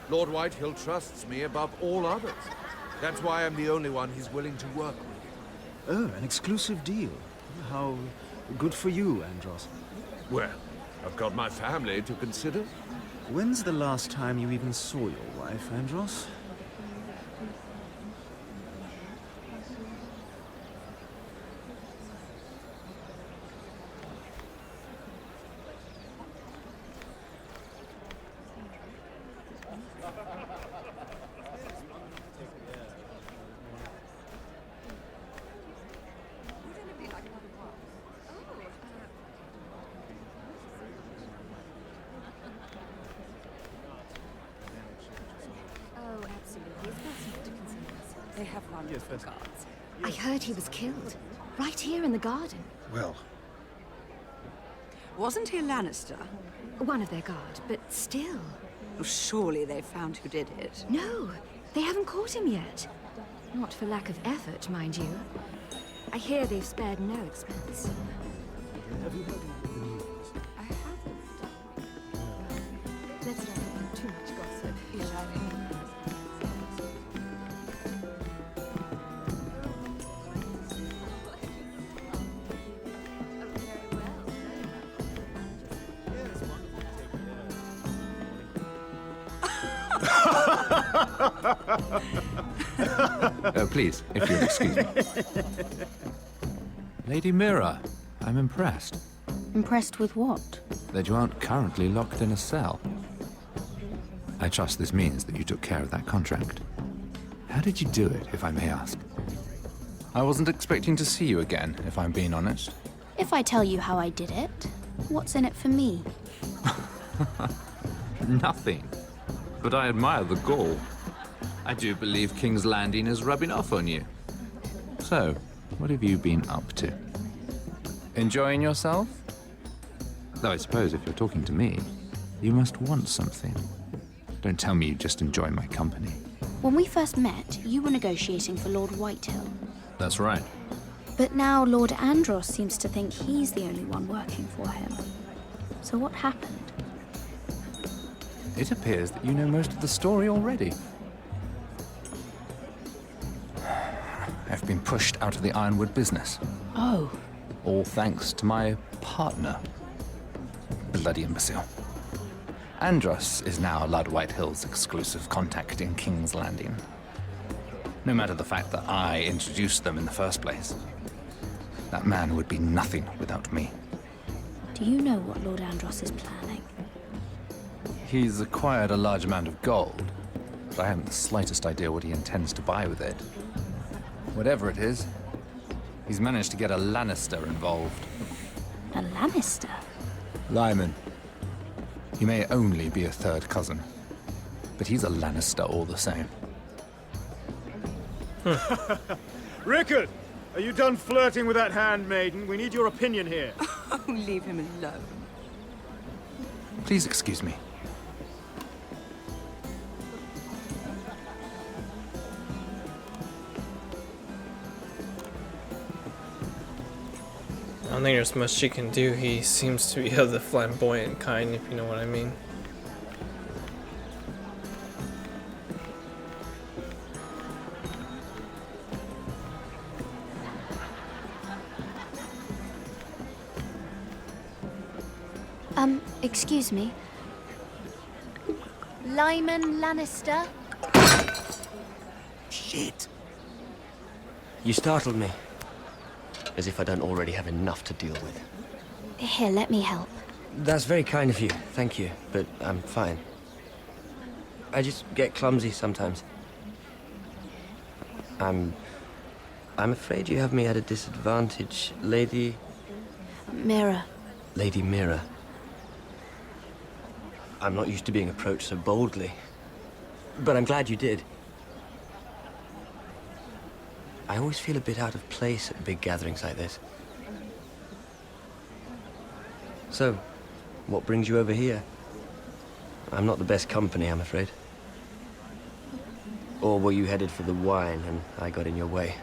Lord Whitehill trusts me above all others. That's why I'm the only one he's willing to work with. Oh, an exclusive deal. How good for you, Andros. Well, I've got my family to consider. When's the last time you even saw your wife, Andros? Oh, absolutely. They have wonderful guards. I heard he was killed. Right here in the garden. Well, Wasn't he a Lannister? One of their guard, but still. Well, surely they found who did it. No, they haven't caught him yet. Not for lack of effort, mind you. I hear they've spared no expense. have you heard the news? I haven't. Let's not get too much gossip. Please, if you'll excuse me. Lady Mira, I'm impressed Impressed with what? that you aren't currently locked in a cell. I trust this means that you took care of that contract. How did you do it, if I may ask? I wasn't expecting to see you again, if I'm being honest. If I tell you how I did it, what's in it for me? Nothing. But I admire the gall. I do believe King's Landing is rubbing off on you. So, what have you been up to? Enjoying yourself? Though I suppose if you're talking to me, you must want something. Don't tell me you just enjoy my company. When we first met, you were negotiating for Lord Whitehill. That's right. But now Lord Andros seems to think he's the only one working for him. So what happened? It appears that you know most of the story already. I've been pushed out of the Ironwood business. Oh. All thanks to my partner. Bloody imbecile. Andros is now Lord Whitehill's exclusive contact in King's Landing. No matter the fact that I introduced them in the first place. That man would be nothing without me. Do you know what Lord Andros is planning? He's acquired a large amount of gold, but I haven't the slightest idea what he intends to buy with it. Whatever it is, he's managed to get a Lannister involved. A Lannister? Lyman. He may only be a third cousin, but he's a Lannister all the same. Rickard! Are you done flirting with that handmaiden? We need your opinion here. Oh, leave him alone. Please excuse me. I don't think there's much she can do. He seems to be of the flamboyant kind, if you know what I mean. Excuse me. Lyman Lannister? Shit. You startled me. As if I don't already have enough to deal with. Here, let me help. That's very kind of you, thank you, but I'm fine. I just get clumsy sometimes. I'm I'm afraid you have me at a disadvantage, Lady... Mira. Lady Mira. I'm not used to being approached so boldly. But I'm glad you did. I always feel a bit out of place at big gatherings like this. So, what brings you over here? I'm not the best company, I'm afraid. Or were you headed for the wine and I got in your way?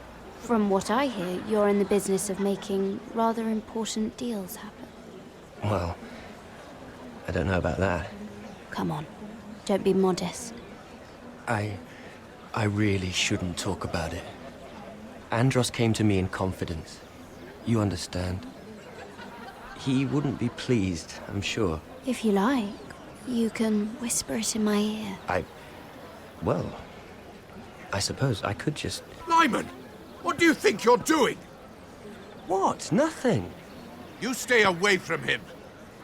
From what I hear, you're in the business of making rather important deals happen. Well, I don't know about that. Come on, don't be modest. I really shouldn't talk about it. Andros came to me in confidence. You understand? He wouldn't be pleased, I'm sure. If you like, you can whisper it in my ear. Well, I suppose I could just... Lyman! What do you think you're doing? What? Nothing. You stay away from him.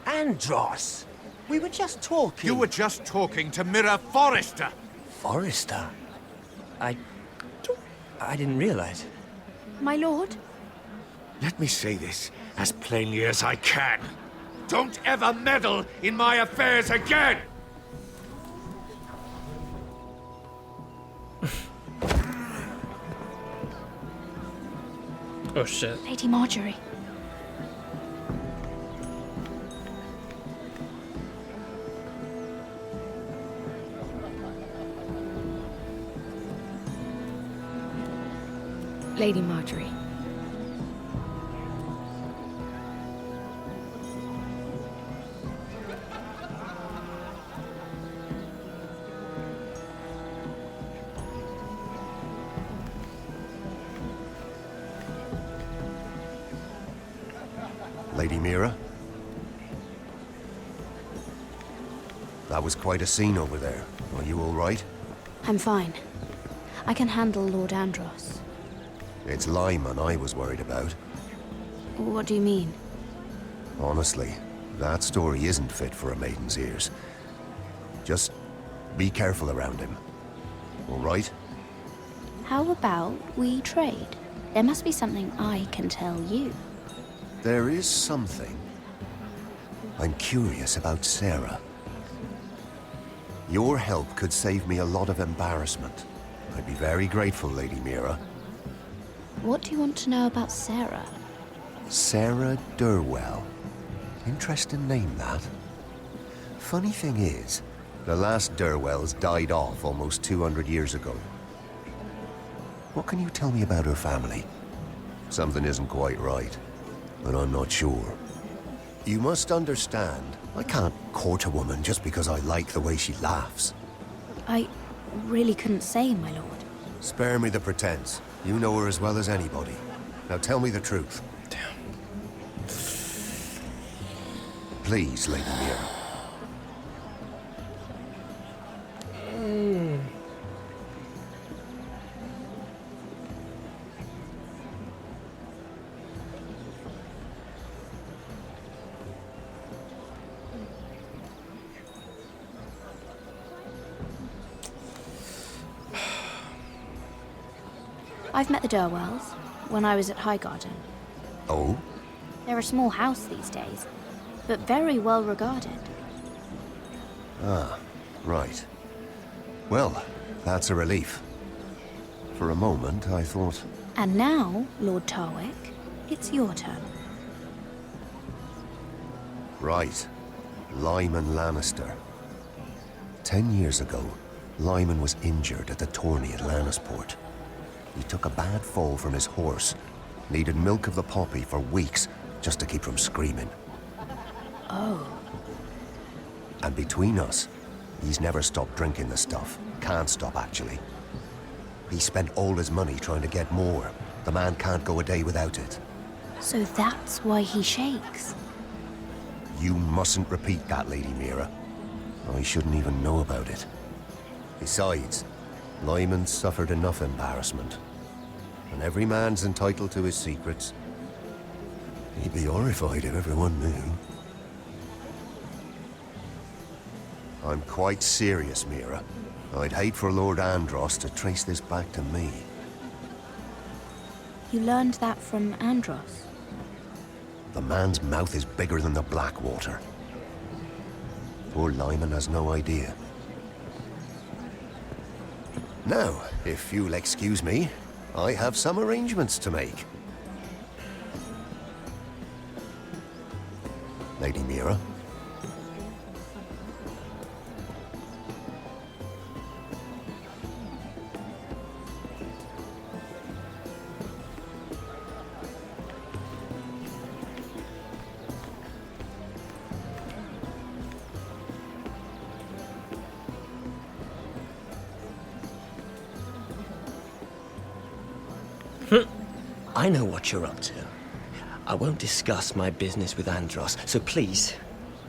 Andros! We were just talking. You were just talking to Mira Forrester. Forrester? I didn't realize. My lord? Let me say this as plainly as I can. Don't ever meddle in my affairs again! Oh shit. Lady Marjorie. Lady Marjorie. Lady Mira? That was quite a scene over there. Are you all right? I'm fine. I can handle Lord Andros. It's Lyman I was worried about. What do you mean? Honestly, that story isn't fit for a maiden's ears. Just be careful around him. All right? How about we trade? There must be something I can tell you. There is something. I'm curious about Sarah. Your help could save me a lot of embarrassment. I'd be very grateful, Lady Mira. What do you want to know about Sarah? Sarah Durwell. Interesting name, that. Funny thing is, the last Durwells died off almost 200 years ago. What can you tell me about her family? Something isn't quite right, but I'm not sure. You must understand, I can't court a woman just because I like the way she laughs. I really couldn't say, my lord. Spare me the pretense. You know her as well as anybody. Now tell me the truth. Damn. Please, Lady Mira. I've met the Durwells when I was at Highgarden. Oh? They're a small house these days, but very well regarded. Ah, right. Well, that's a relief. For a moment, I thought... And now, Lord Tarwick, it's your turn. Right. Lyman Lannister. 10 years ago, Lyman was injured at the tourney at Lannisport. He took a bad fall from his horse. Needed milk of the poppy for weeks just to keep from screaming. Oh. And between us, he's never stopped drinking the stuff. Can't stop, actually. He spent all his money trying to get more. The man can't go a day without it. So that's why he shakes. You mustn't repeat that, Lady Mira. I shouldn't even know about it. Besides, Lyman suffered enough embarrassment. And every man's entitled to his secrets. He'd be horrified if everyone knew. I'm quite serious, Mira. I'd hate for Lord Andros to trace this back to me. You learned that from Andros? The man's mouth is bigger than the Blackwater. Poor Lyman has no idea. Now, if you'll excuse me, I have some arrangements to make. Lady Mira. I know what you're up to. I won't discuss my business with Andros, so please,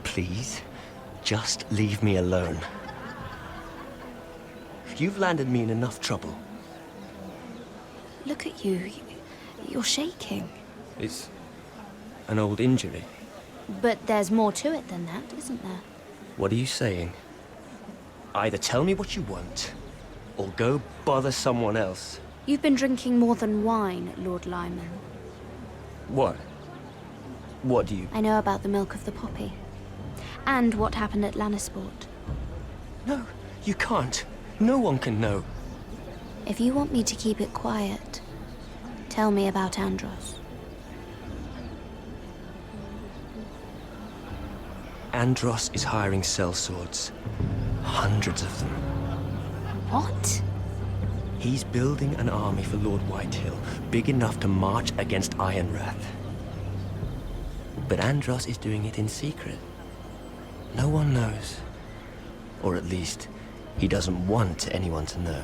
please, just leave me alone. You've landed me in enough trouble. Look at you. You're shaking. It's an old injury. But there's more to it than that, isn't there? What are you saying? Either tell me what you want, or go bother someone else. You've been drinking more than wine, Lord Lyman. What? What do you... I know about the milk of the poppy. And what happened at Lannisport. No, you can't. No one can know. If you want me to keep it quiet, tell me about Andros. Andros is hiring sellswords. Hundreds of them. What? He's building an army for Lord Whitehill, big enough to march against Ironrath. But Andros is doing it in secret. No one knows. Or at least, he doesn't want anyone to know.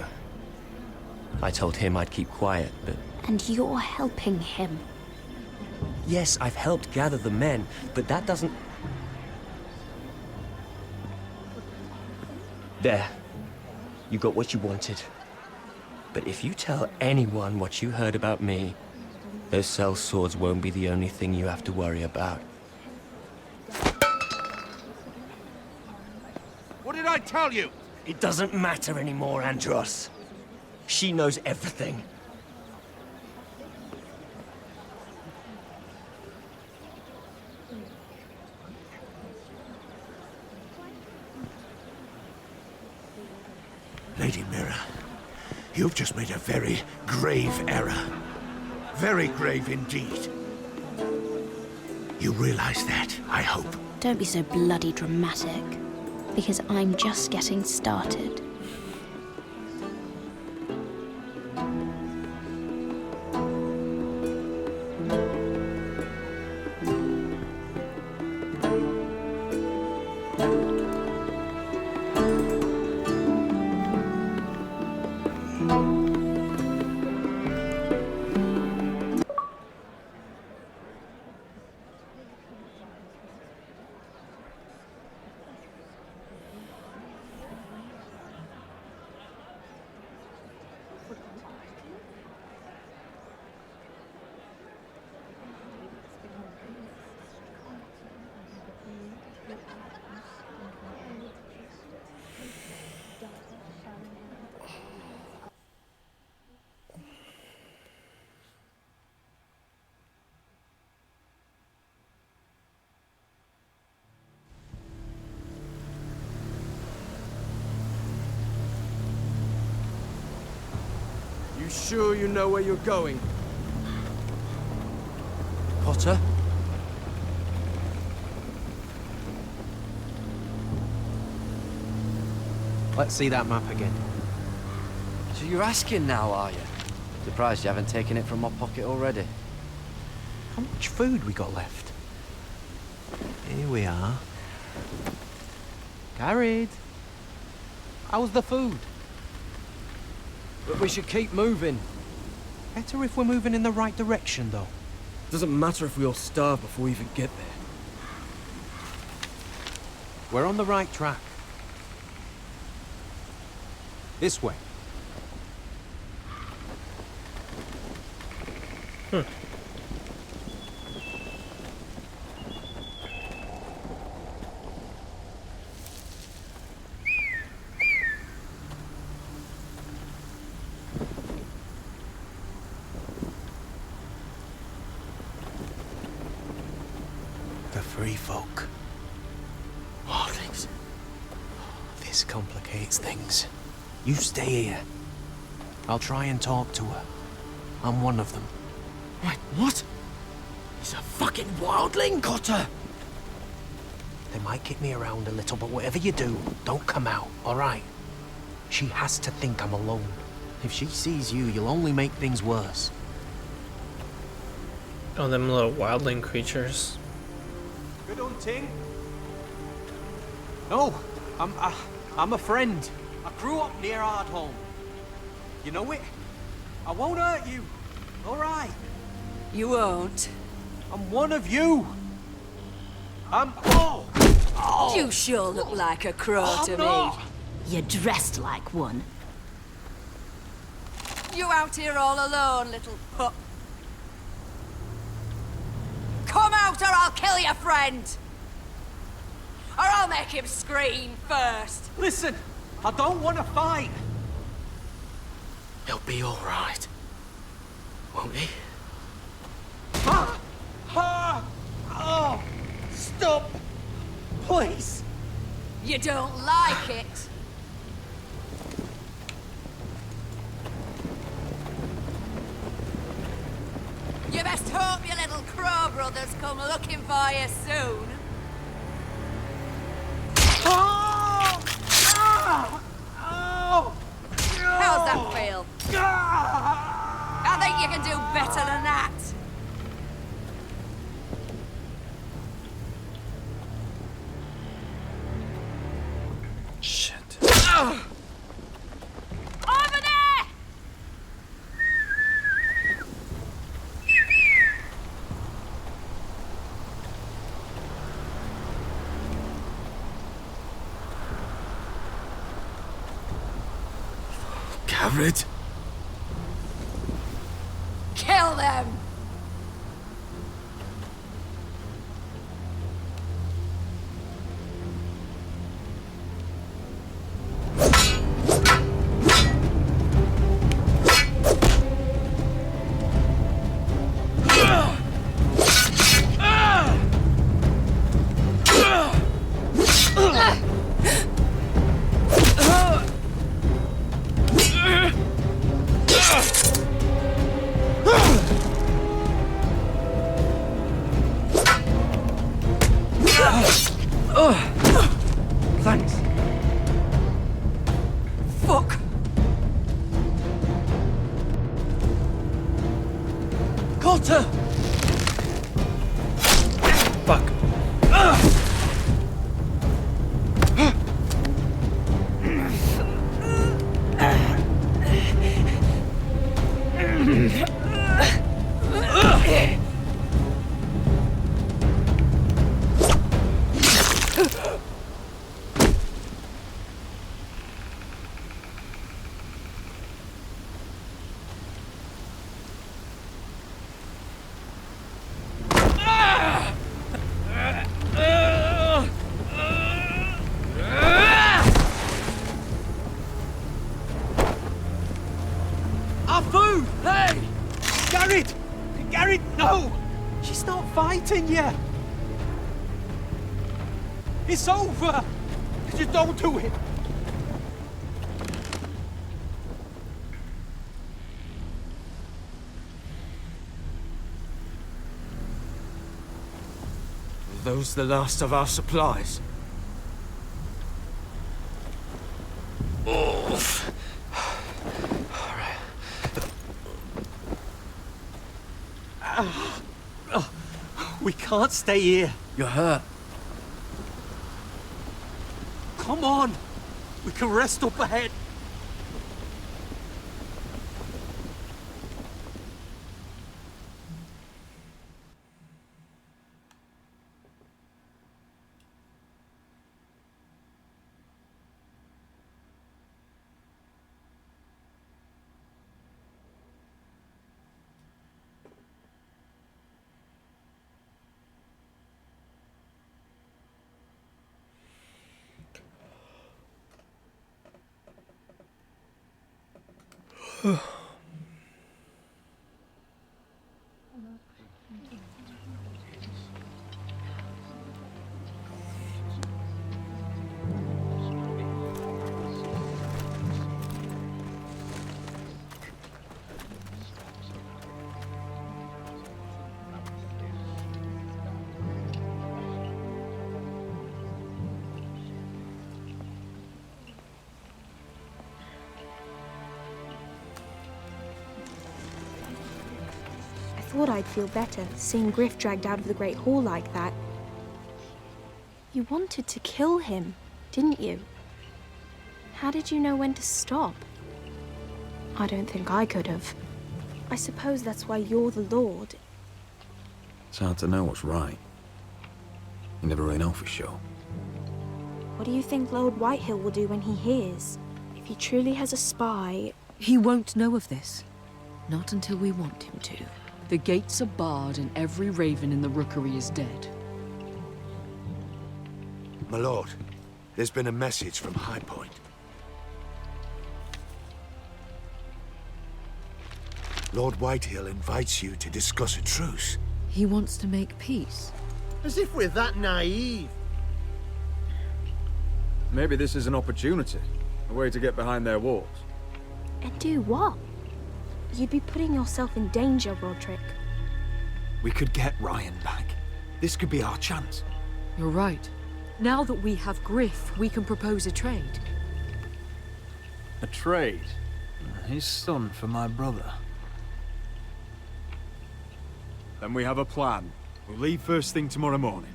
I told him I'd keep quiet, but... And you're helping him? Yes, I've helped gather the men, but that doesn't... There. You got what you wanted. But if you tell anyone what you heard about me, those sellswords won't be the only thing you have to worry about. What did I tell you? It doesn't matter anymore, Andros. She knows everything. Lady Mira, you've just made a very grave error. Very grave indeed. You realize that, I hope. Don't be so bloody dramatic, because I'm just getting started. You sure you know where you're going? Potter? Let's see that map again. So you're asking now, are you? Surprised you haven't taken it from my pocket already. How much food we got left? Here we are. Carried. How's the food? But we should keep moving. Better if we're moving in the right direction, though. Doesn't matter if we all starve before we even get there. We're on the right track. This way. Tree folk. Wildlings. This complicates things. You stay here. I'll try and talk to her. I'm one of them. Wait, what? He's a fucking wildling, Cotter! They might kick me around a little, but whatever you do, don't come out, alright? She has to think I'm alone. If she sees you, you'll only make things worse. Oh, them little wildling creatures. Good hunting. No, I'm a friend. I grew up near Ardholm. You know it? I won't hurt you. All right. You won't. I'm one of you. You sure look like a crow to me. You're dressed like one. You out here all alone, little pup. Come out or I'll kill your friend. Or I'll make him scream first. Listen, I don't want to fight. He'll be all right, won't he? Oh, stop, please. You don't like it. You best hope your little crow brothers come looking for you soon. How's that feel? I think you can do better than that. Shit. Over there! Garrett? Kill them! Thanks. Fuck! Cotter! Fuck. Our food! Hey! Garrett! Garrett, no! She's not fighting yet! It's over! Just don't do it! Are those the last of our supplies? Oof. We can't stay here. You're hurt. Come on! We can rest up ahead. thought I'd feel better seeing Griff dragged out of the Great Hall like that. You wanted to kill him, didn't you? How did you know when to stop? I don't think I could have. I suppose that's why you're the Lord. It's hard to know what's right. You never really know for sure. What do you think Lord Whitehill will do when he hears? If he truly has a spy... He won't know of this. Not until we want him to. The gates are barred and every raven in the rookery is dead. My lord, there's been a message from High Point. Lord Whitehill invites you to discuss a truce. He wants to make peace. As if we're that naive. Maybe this is an opportunity. A way to get behind their walls. And do what? You'd be putting yourself in danger, Roderick. We could get Ryan back. This could be our chance. You're right. Now that we have Griff, we can propose a trade. A trade? His son for my brother. Then we have a plan. We'll leave first thing tomorrow morning.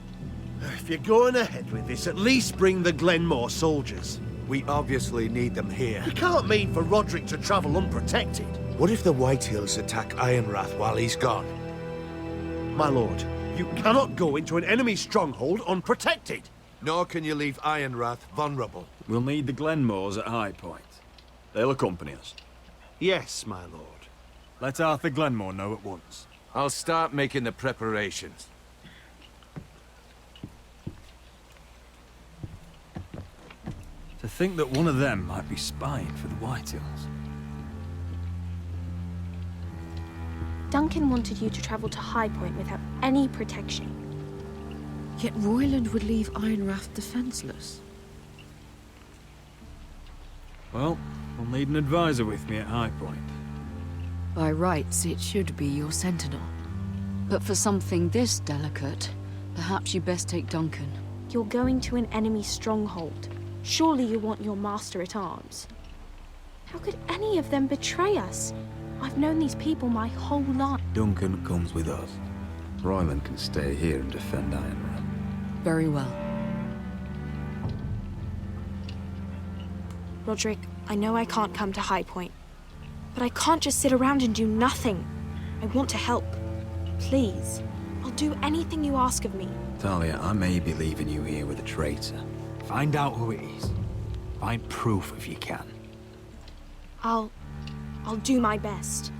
If you're going ahead with this, at least bring the Glenmore soldiers. We obviously need them here. You can't mean for Roderick to travel unprotected. What if the Whitehills attack Ironrath while he's gone? My lord, you cannot go into an enemy stronghold unprotected. Nor can you leave Ironrath vulnerable. We'll need the Glenmores at High Point. They'll accompany us. Yes, my lord. Let Arthur Glenmore know at once. I'll start making the preparations. To think that one of them might be spying for the Whitehills. Duncan wanted you to travel to High Point without any protection. Yet Royland would leave Ironrath defenseless. Well, I'll need an advisor with me at High Point. By rights, it should be your sentinel. But for something this delicate, perhaps you best take Duncan. You're going to an enemy stronghold. Surely you want your master-at-arms. How could any of them betray us? I've known these people my whole life. Duncan comes with us. Ryland can stay here and defend Ironrath. Very well. Roderick, I know I can't come to High Point, but I can't just sit around and do nothing. I want to help. Please. I'll do anything you ask of me. Talia, I may be leaving you here with a traitor. Find out who it is. Find proof if you can. I'll do my best.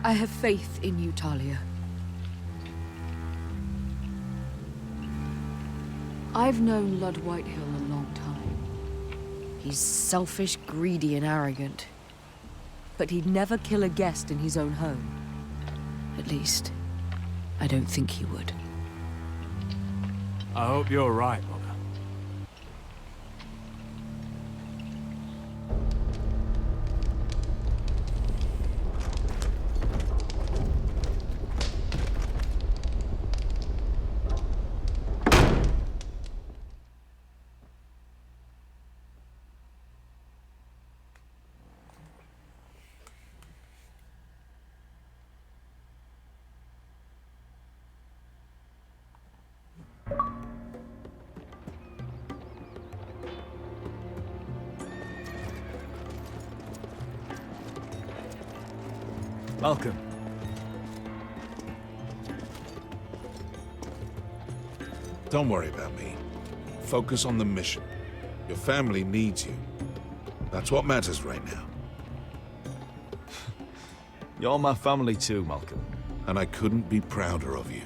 I have faith in you, Talia. I've known Lord Whitehill a long time. He's selfish, greedy, and arrogant. But he'd never kill a guest in his own home. At least, I don't think he would. I hope you're right, Mother. Welcome. Don't worry about me. Focus on the mission. Your family needs you. That's what matters right now. You're my family too, Malcolm. And I couldn't be prouder of you.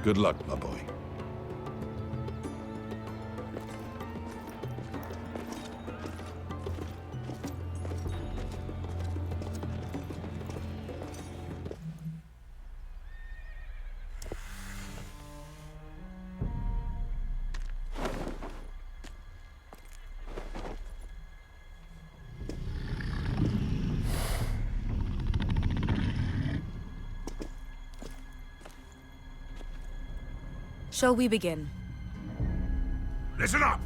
Good luck, my boy. Shall we begin? Listen up!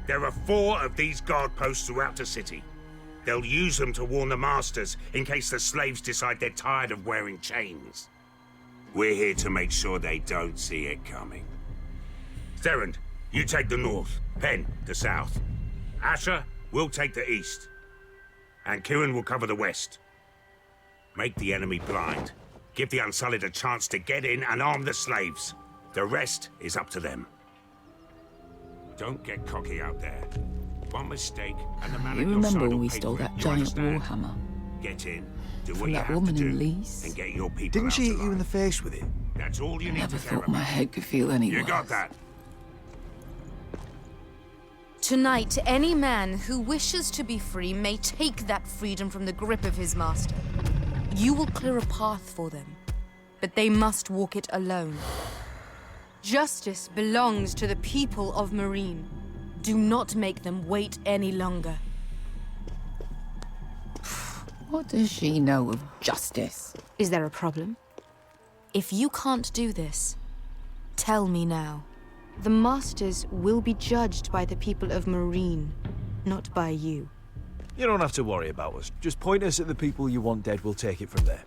There are 4 of these guard posts throughout the city. They'll use them to warn the masters in case the slaves decide they're tired of wearing chains. We're here to make sure they don't see it coming. Theron, you take the north. Penn, the south. Asher, we'll take the east. And Kieran will cover the west. Make the enemy blind. Give the Unsullied a chance to get in and arm the slaves. The rest is up to them. Don't get cocky out there. One mistake and the man You at your remember side when will we pay stole for it, that you giant understand? warhammer? Get in, do what From you that have woman to in do, Lease? and get your people Didn't out she hit you alive. in the face with it? That's all you need Never to care thought my about. head could feel any You worse. got that? Tonight, any man who wishes to be free may take that freedom from the grip of his master. You will clear a path for them, but they must walk it alone. Justice belongs to the people of Marine. Do not make them wait any longer. What does she know of justice? Is there a problem? If you can't do this, tell me now. The Masters will be judged by the people of Marine, not by you. You don't have to worry about us. Just point us at the people you want dead, we'll take it from there.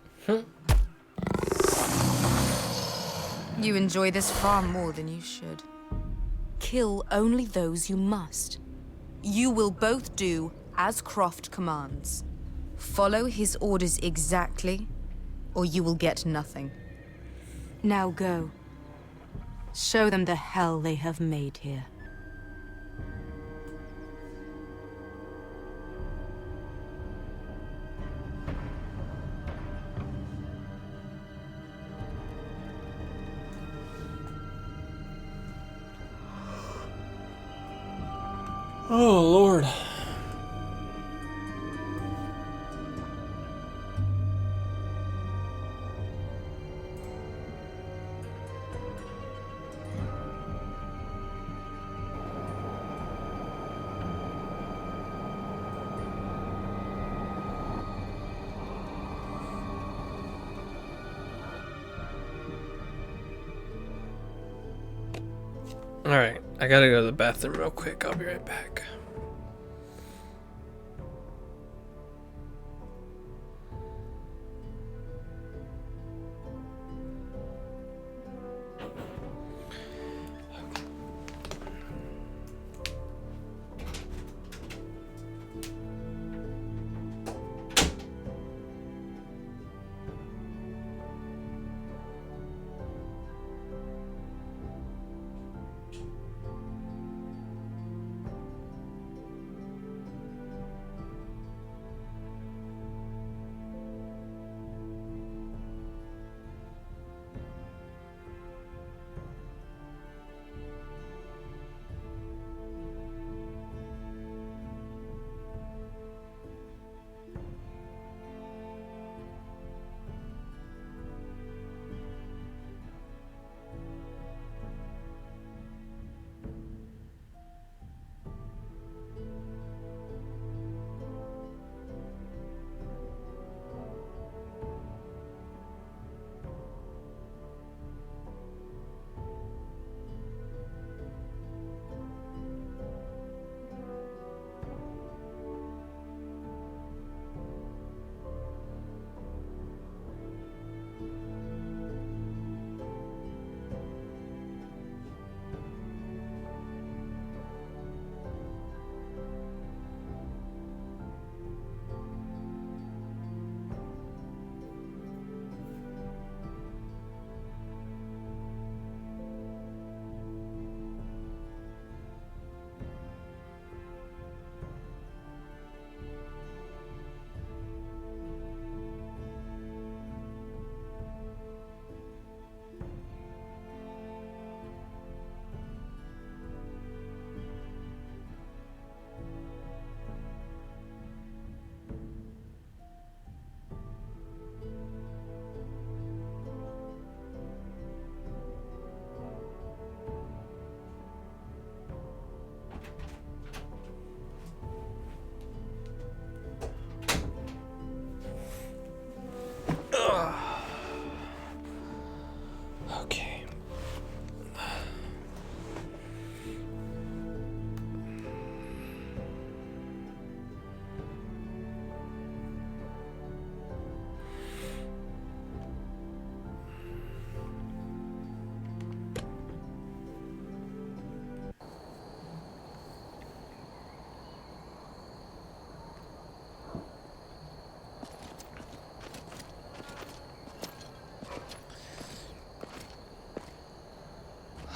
You enjoy this far more than you should. Kill only those you must. You will both do as Croft commands. Follow his orders exactly, or you will get nothing. Now go. Show them the hell they have made here. Oh, Lord. Alright, I gotta go to the bathroom real quick. I'll be right back.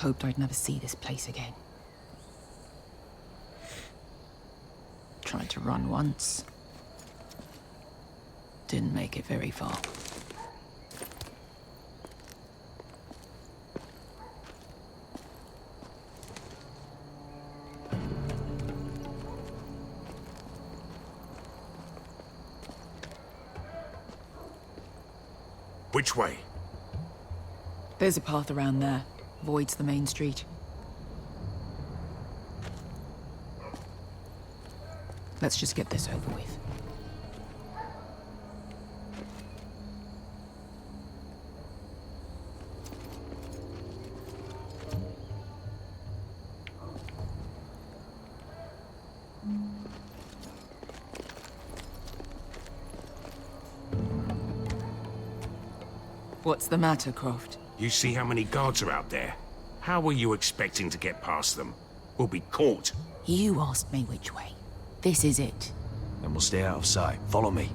Hoped I'd never see this place again. Tried to run once. Didn't make it very far. Which way? There's a path around there. Voids the main street. Let's just get this over with. What's the matter, Croft? You see how many guards are out there? How were you expecting to get past them? We'll be caught. You asked me which way. This is it. Then we'll stay out of sight. Follow me.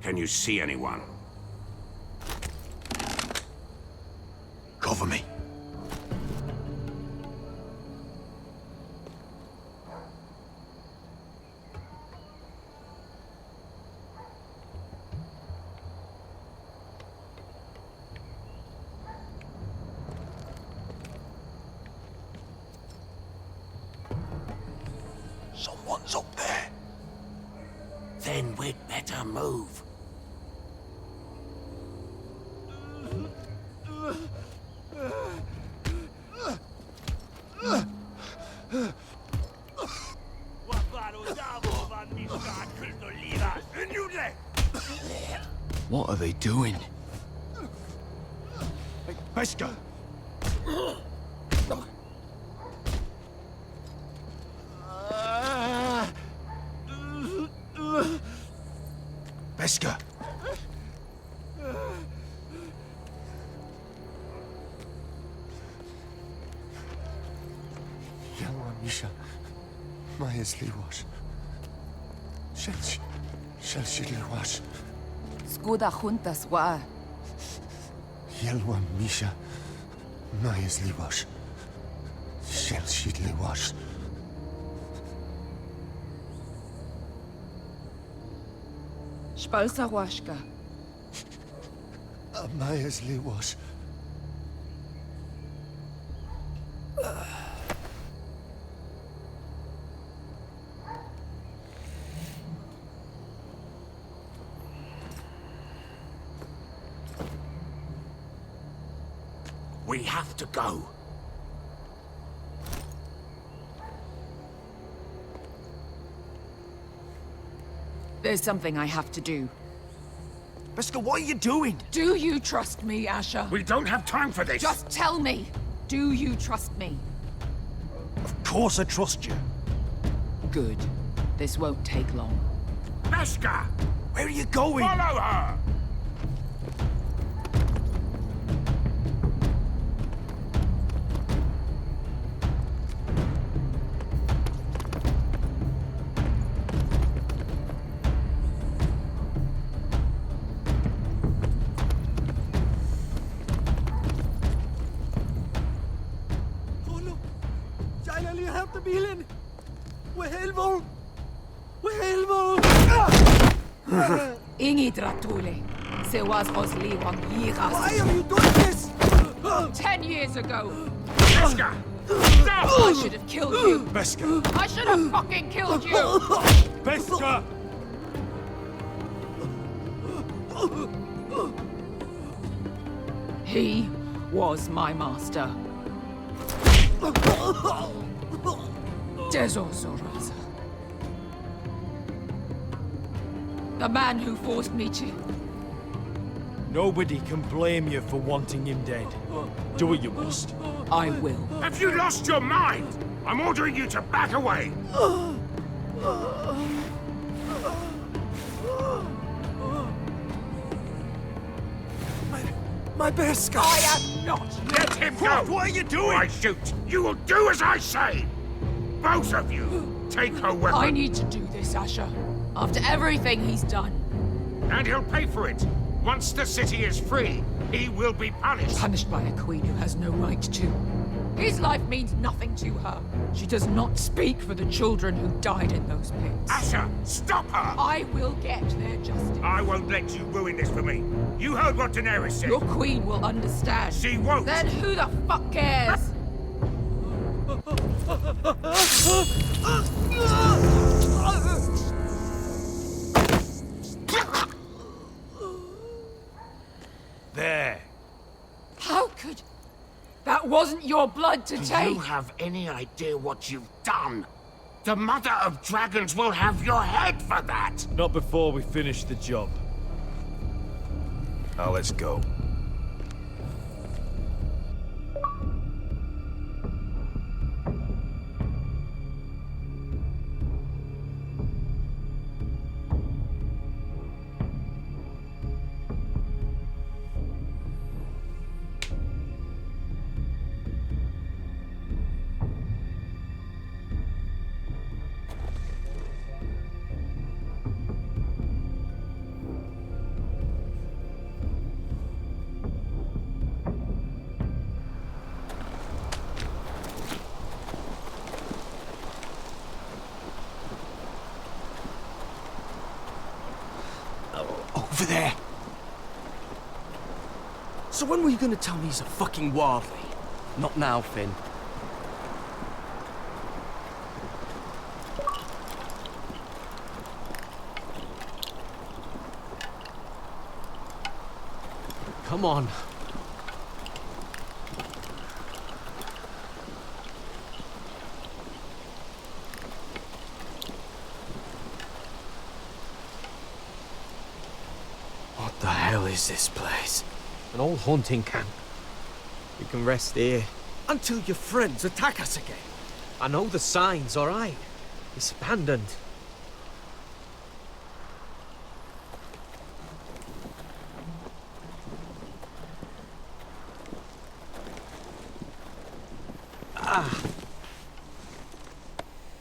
Can you see anyone? Cover me. Someone's up there. Then we'd better move. What are they doing? Beskha! Beskha! Yelwa Misha, Maya's Liwash. Shelshi Liwash. Skuda juntas wa. Yelwa Misha, Maya's Liwash. Shelshi Liwash. Spalsa washka. Maya's Liwash. We have to go. There's something I have to do. Beskha, what are you doing? Do you trust me, Asher? We don't have time for this. Just tell me. Do you trust me? Of course I trust you. Good. This won't take long. Beskha! Where are you going? Follow her! Ingi Dratule. Se was Rosliwan Yiras. Why are you doing this? 10 years ago. Beskha! I should have killed you. Beskha! I should have fucking killed you. Beskha! He was my master. Dezo Zoraza. The man who forced me to Nobody can blame you for wanting him dead. Do what you must. I will. Have you lost your mind? I'm ordering you to back away. My bear Scar. I am not. Let him go. What are you doing? Or I shoot. You will do as I say. Both of you, take her weapon. I need to do this, Asher. After everything he's done. And he'll pay for it. Once the city is free, he will be punished. Punished by a queen who has no right to. His life means nothing to her. She does not speak for the children who died in those pits. Asher, stop her! I will get their justice. I won't let you ruin this for me. You heard what Daenerys said. Your queen will understand. She won't. Then who the fuck cares? There. How could... That wasn't your blood to Do take. you have any idea what you've done? The Mother of Dragons will have your head for that! Not before we finish the job. Now let's go. Over there. So when were you gonna tell me he's a fucking wildling? Not now, Finn. Come on. What the hell is this place? An old hunting camp. We can rest here. Until your friends attack us again. I know the signs, all right. It's abandoned.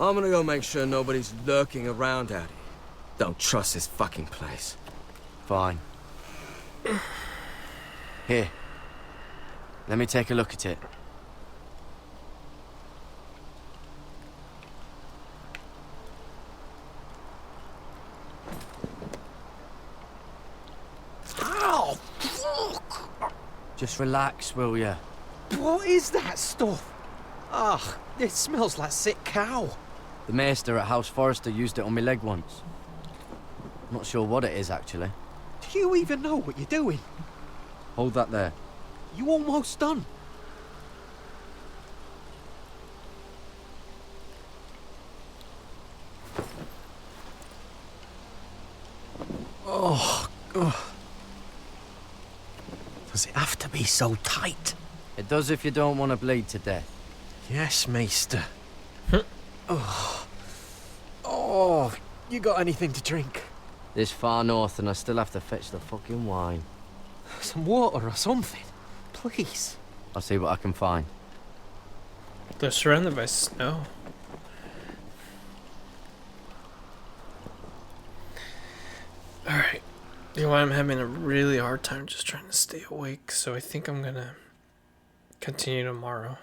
I'm gonna go make sure nobody's lurking around out here. Don't trust this fucking place. Fine. Here. Let me take a look at it. Ow! Fuck! Just relax, will ya? What is that stuff? Ugh, it smells like sick cow. The maester at House Forrester used it on my leg once. Not sure what it is, actually. Do you even know what you're doing? Hold that there. You almost done. Oh, ugh. Does it have to be so tight? It does if you don't want to bleed to death. Yes, Maester. Oh. Oh, you got anything to drink? This far north and I still have to fetch the fucking wine. Some water or something, please. I'll see what I can find. They're surrounded by snow. Alright. You know what? I'm having a really hard time just trying to stay awake, so I think I'm gonna continue tomorrow.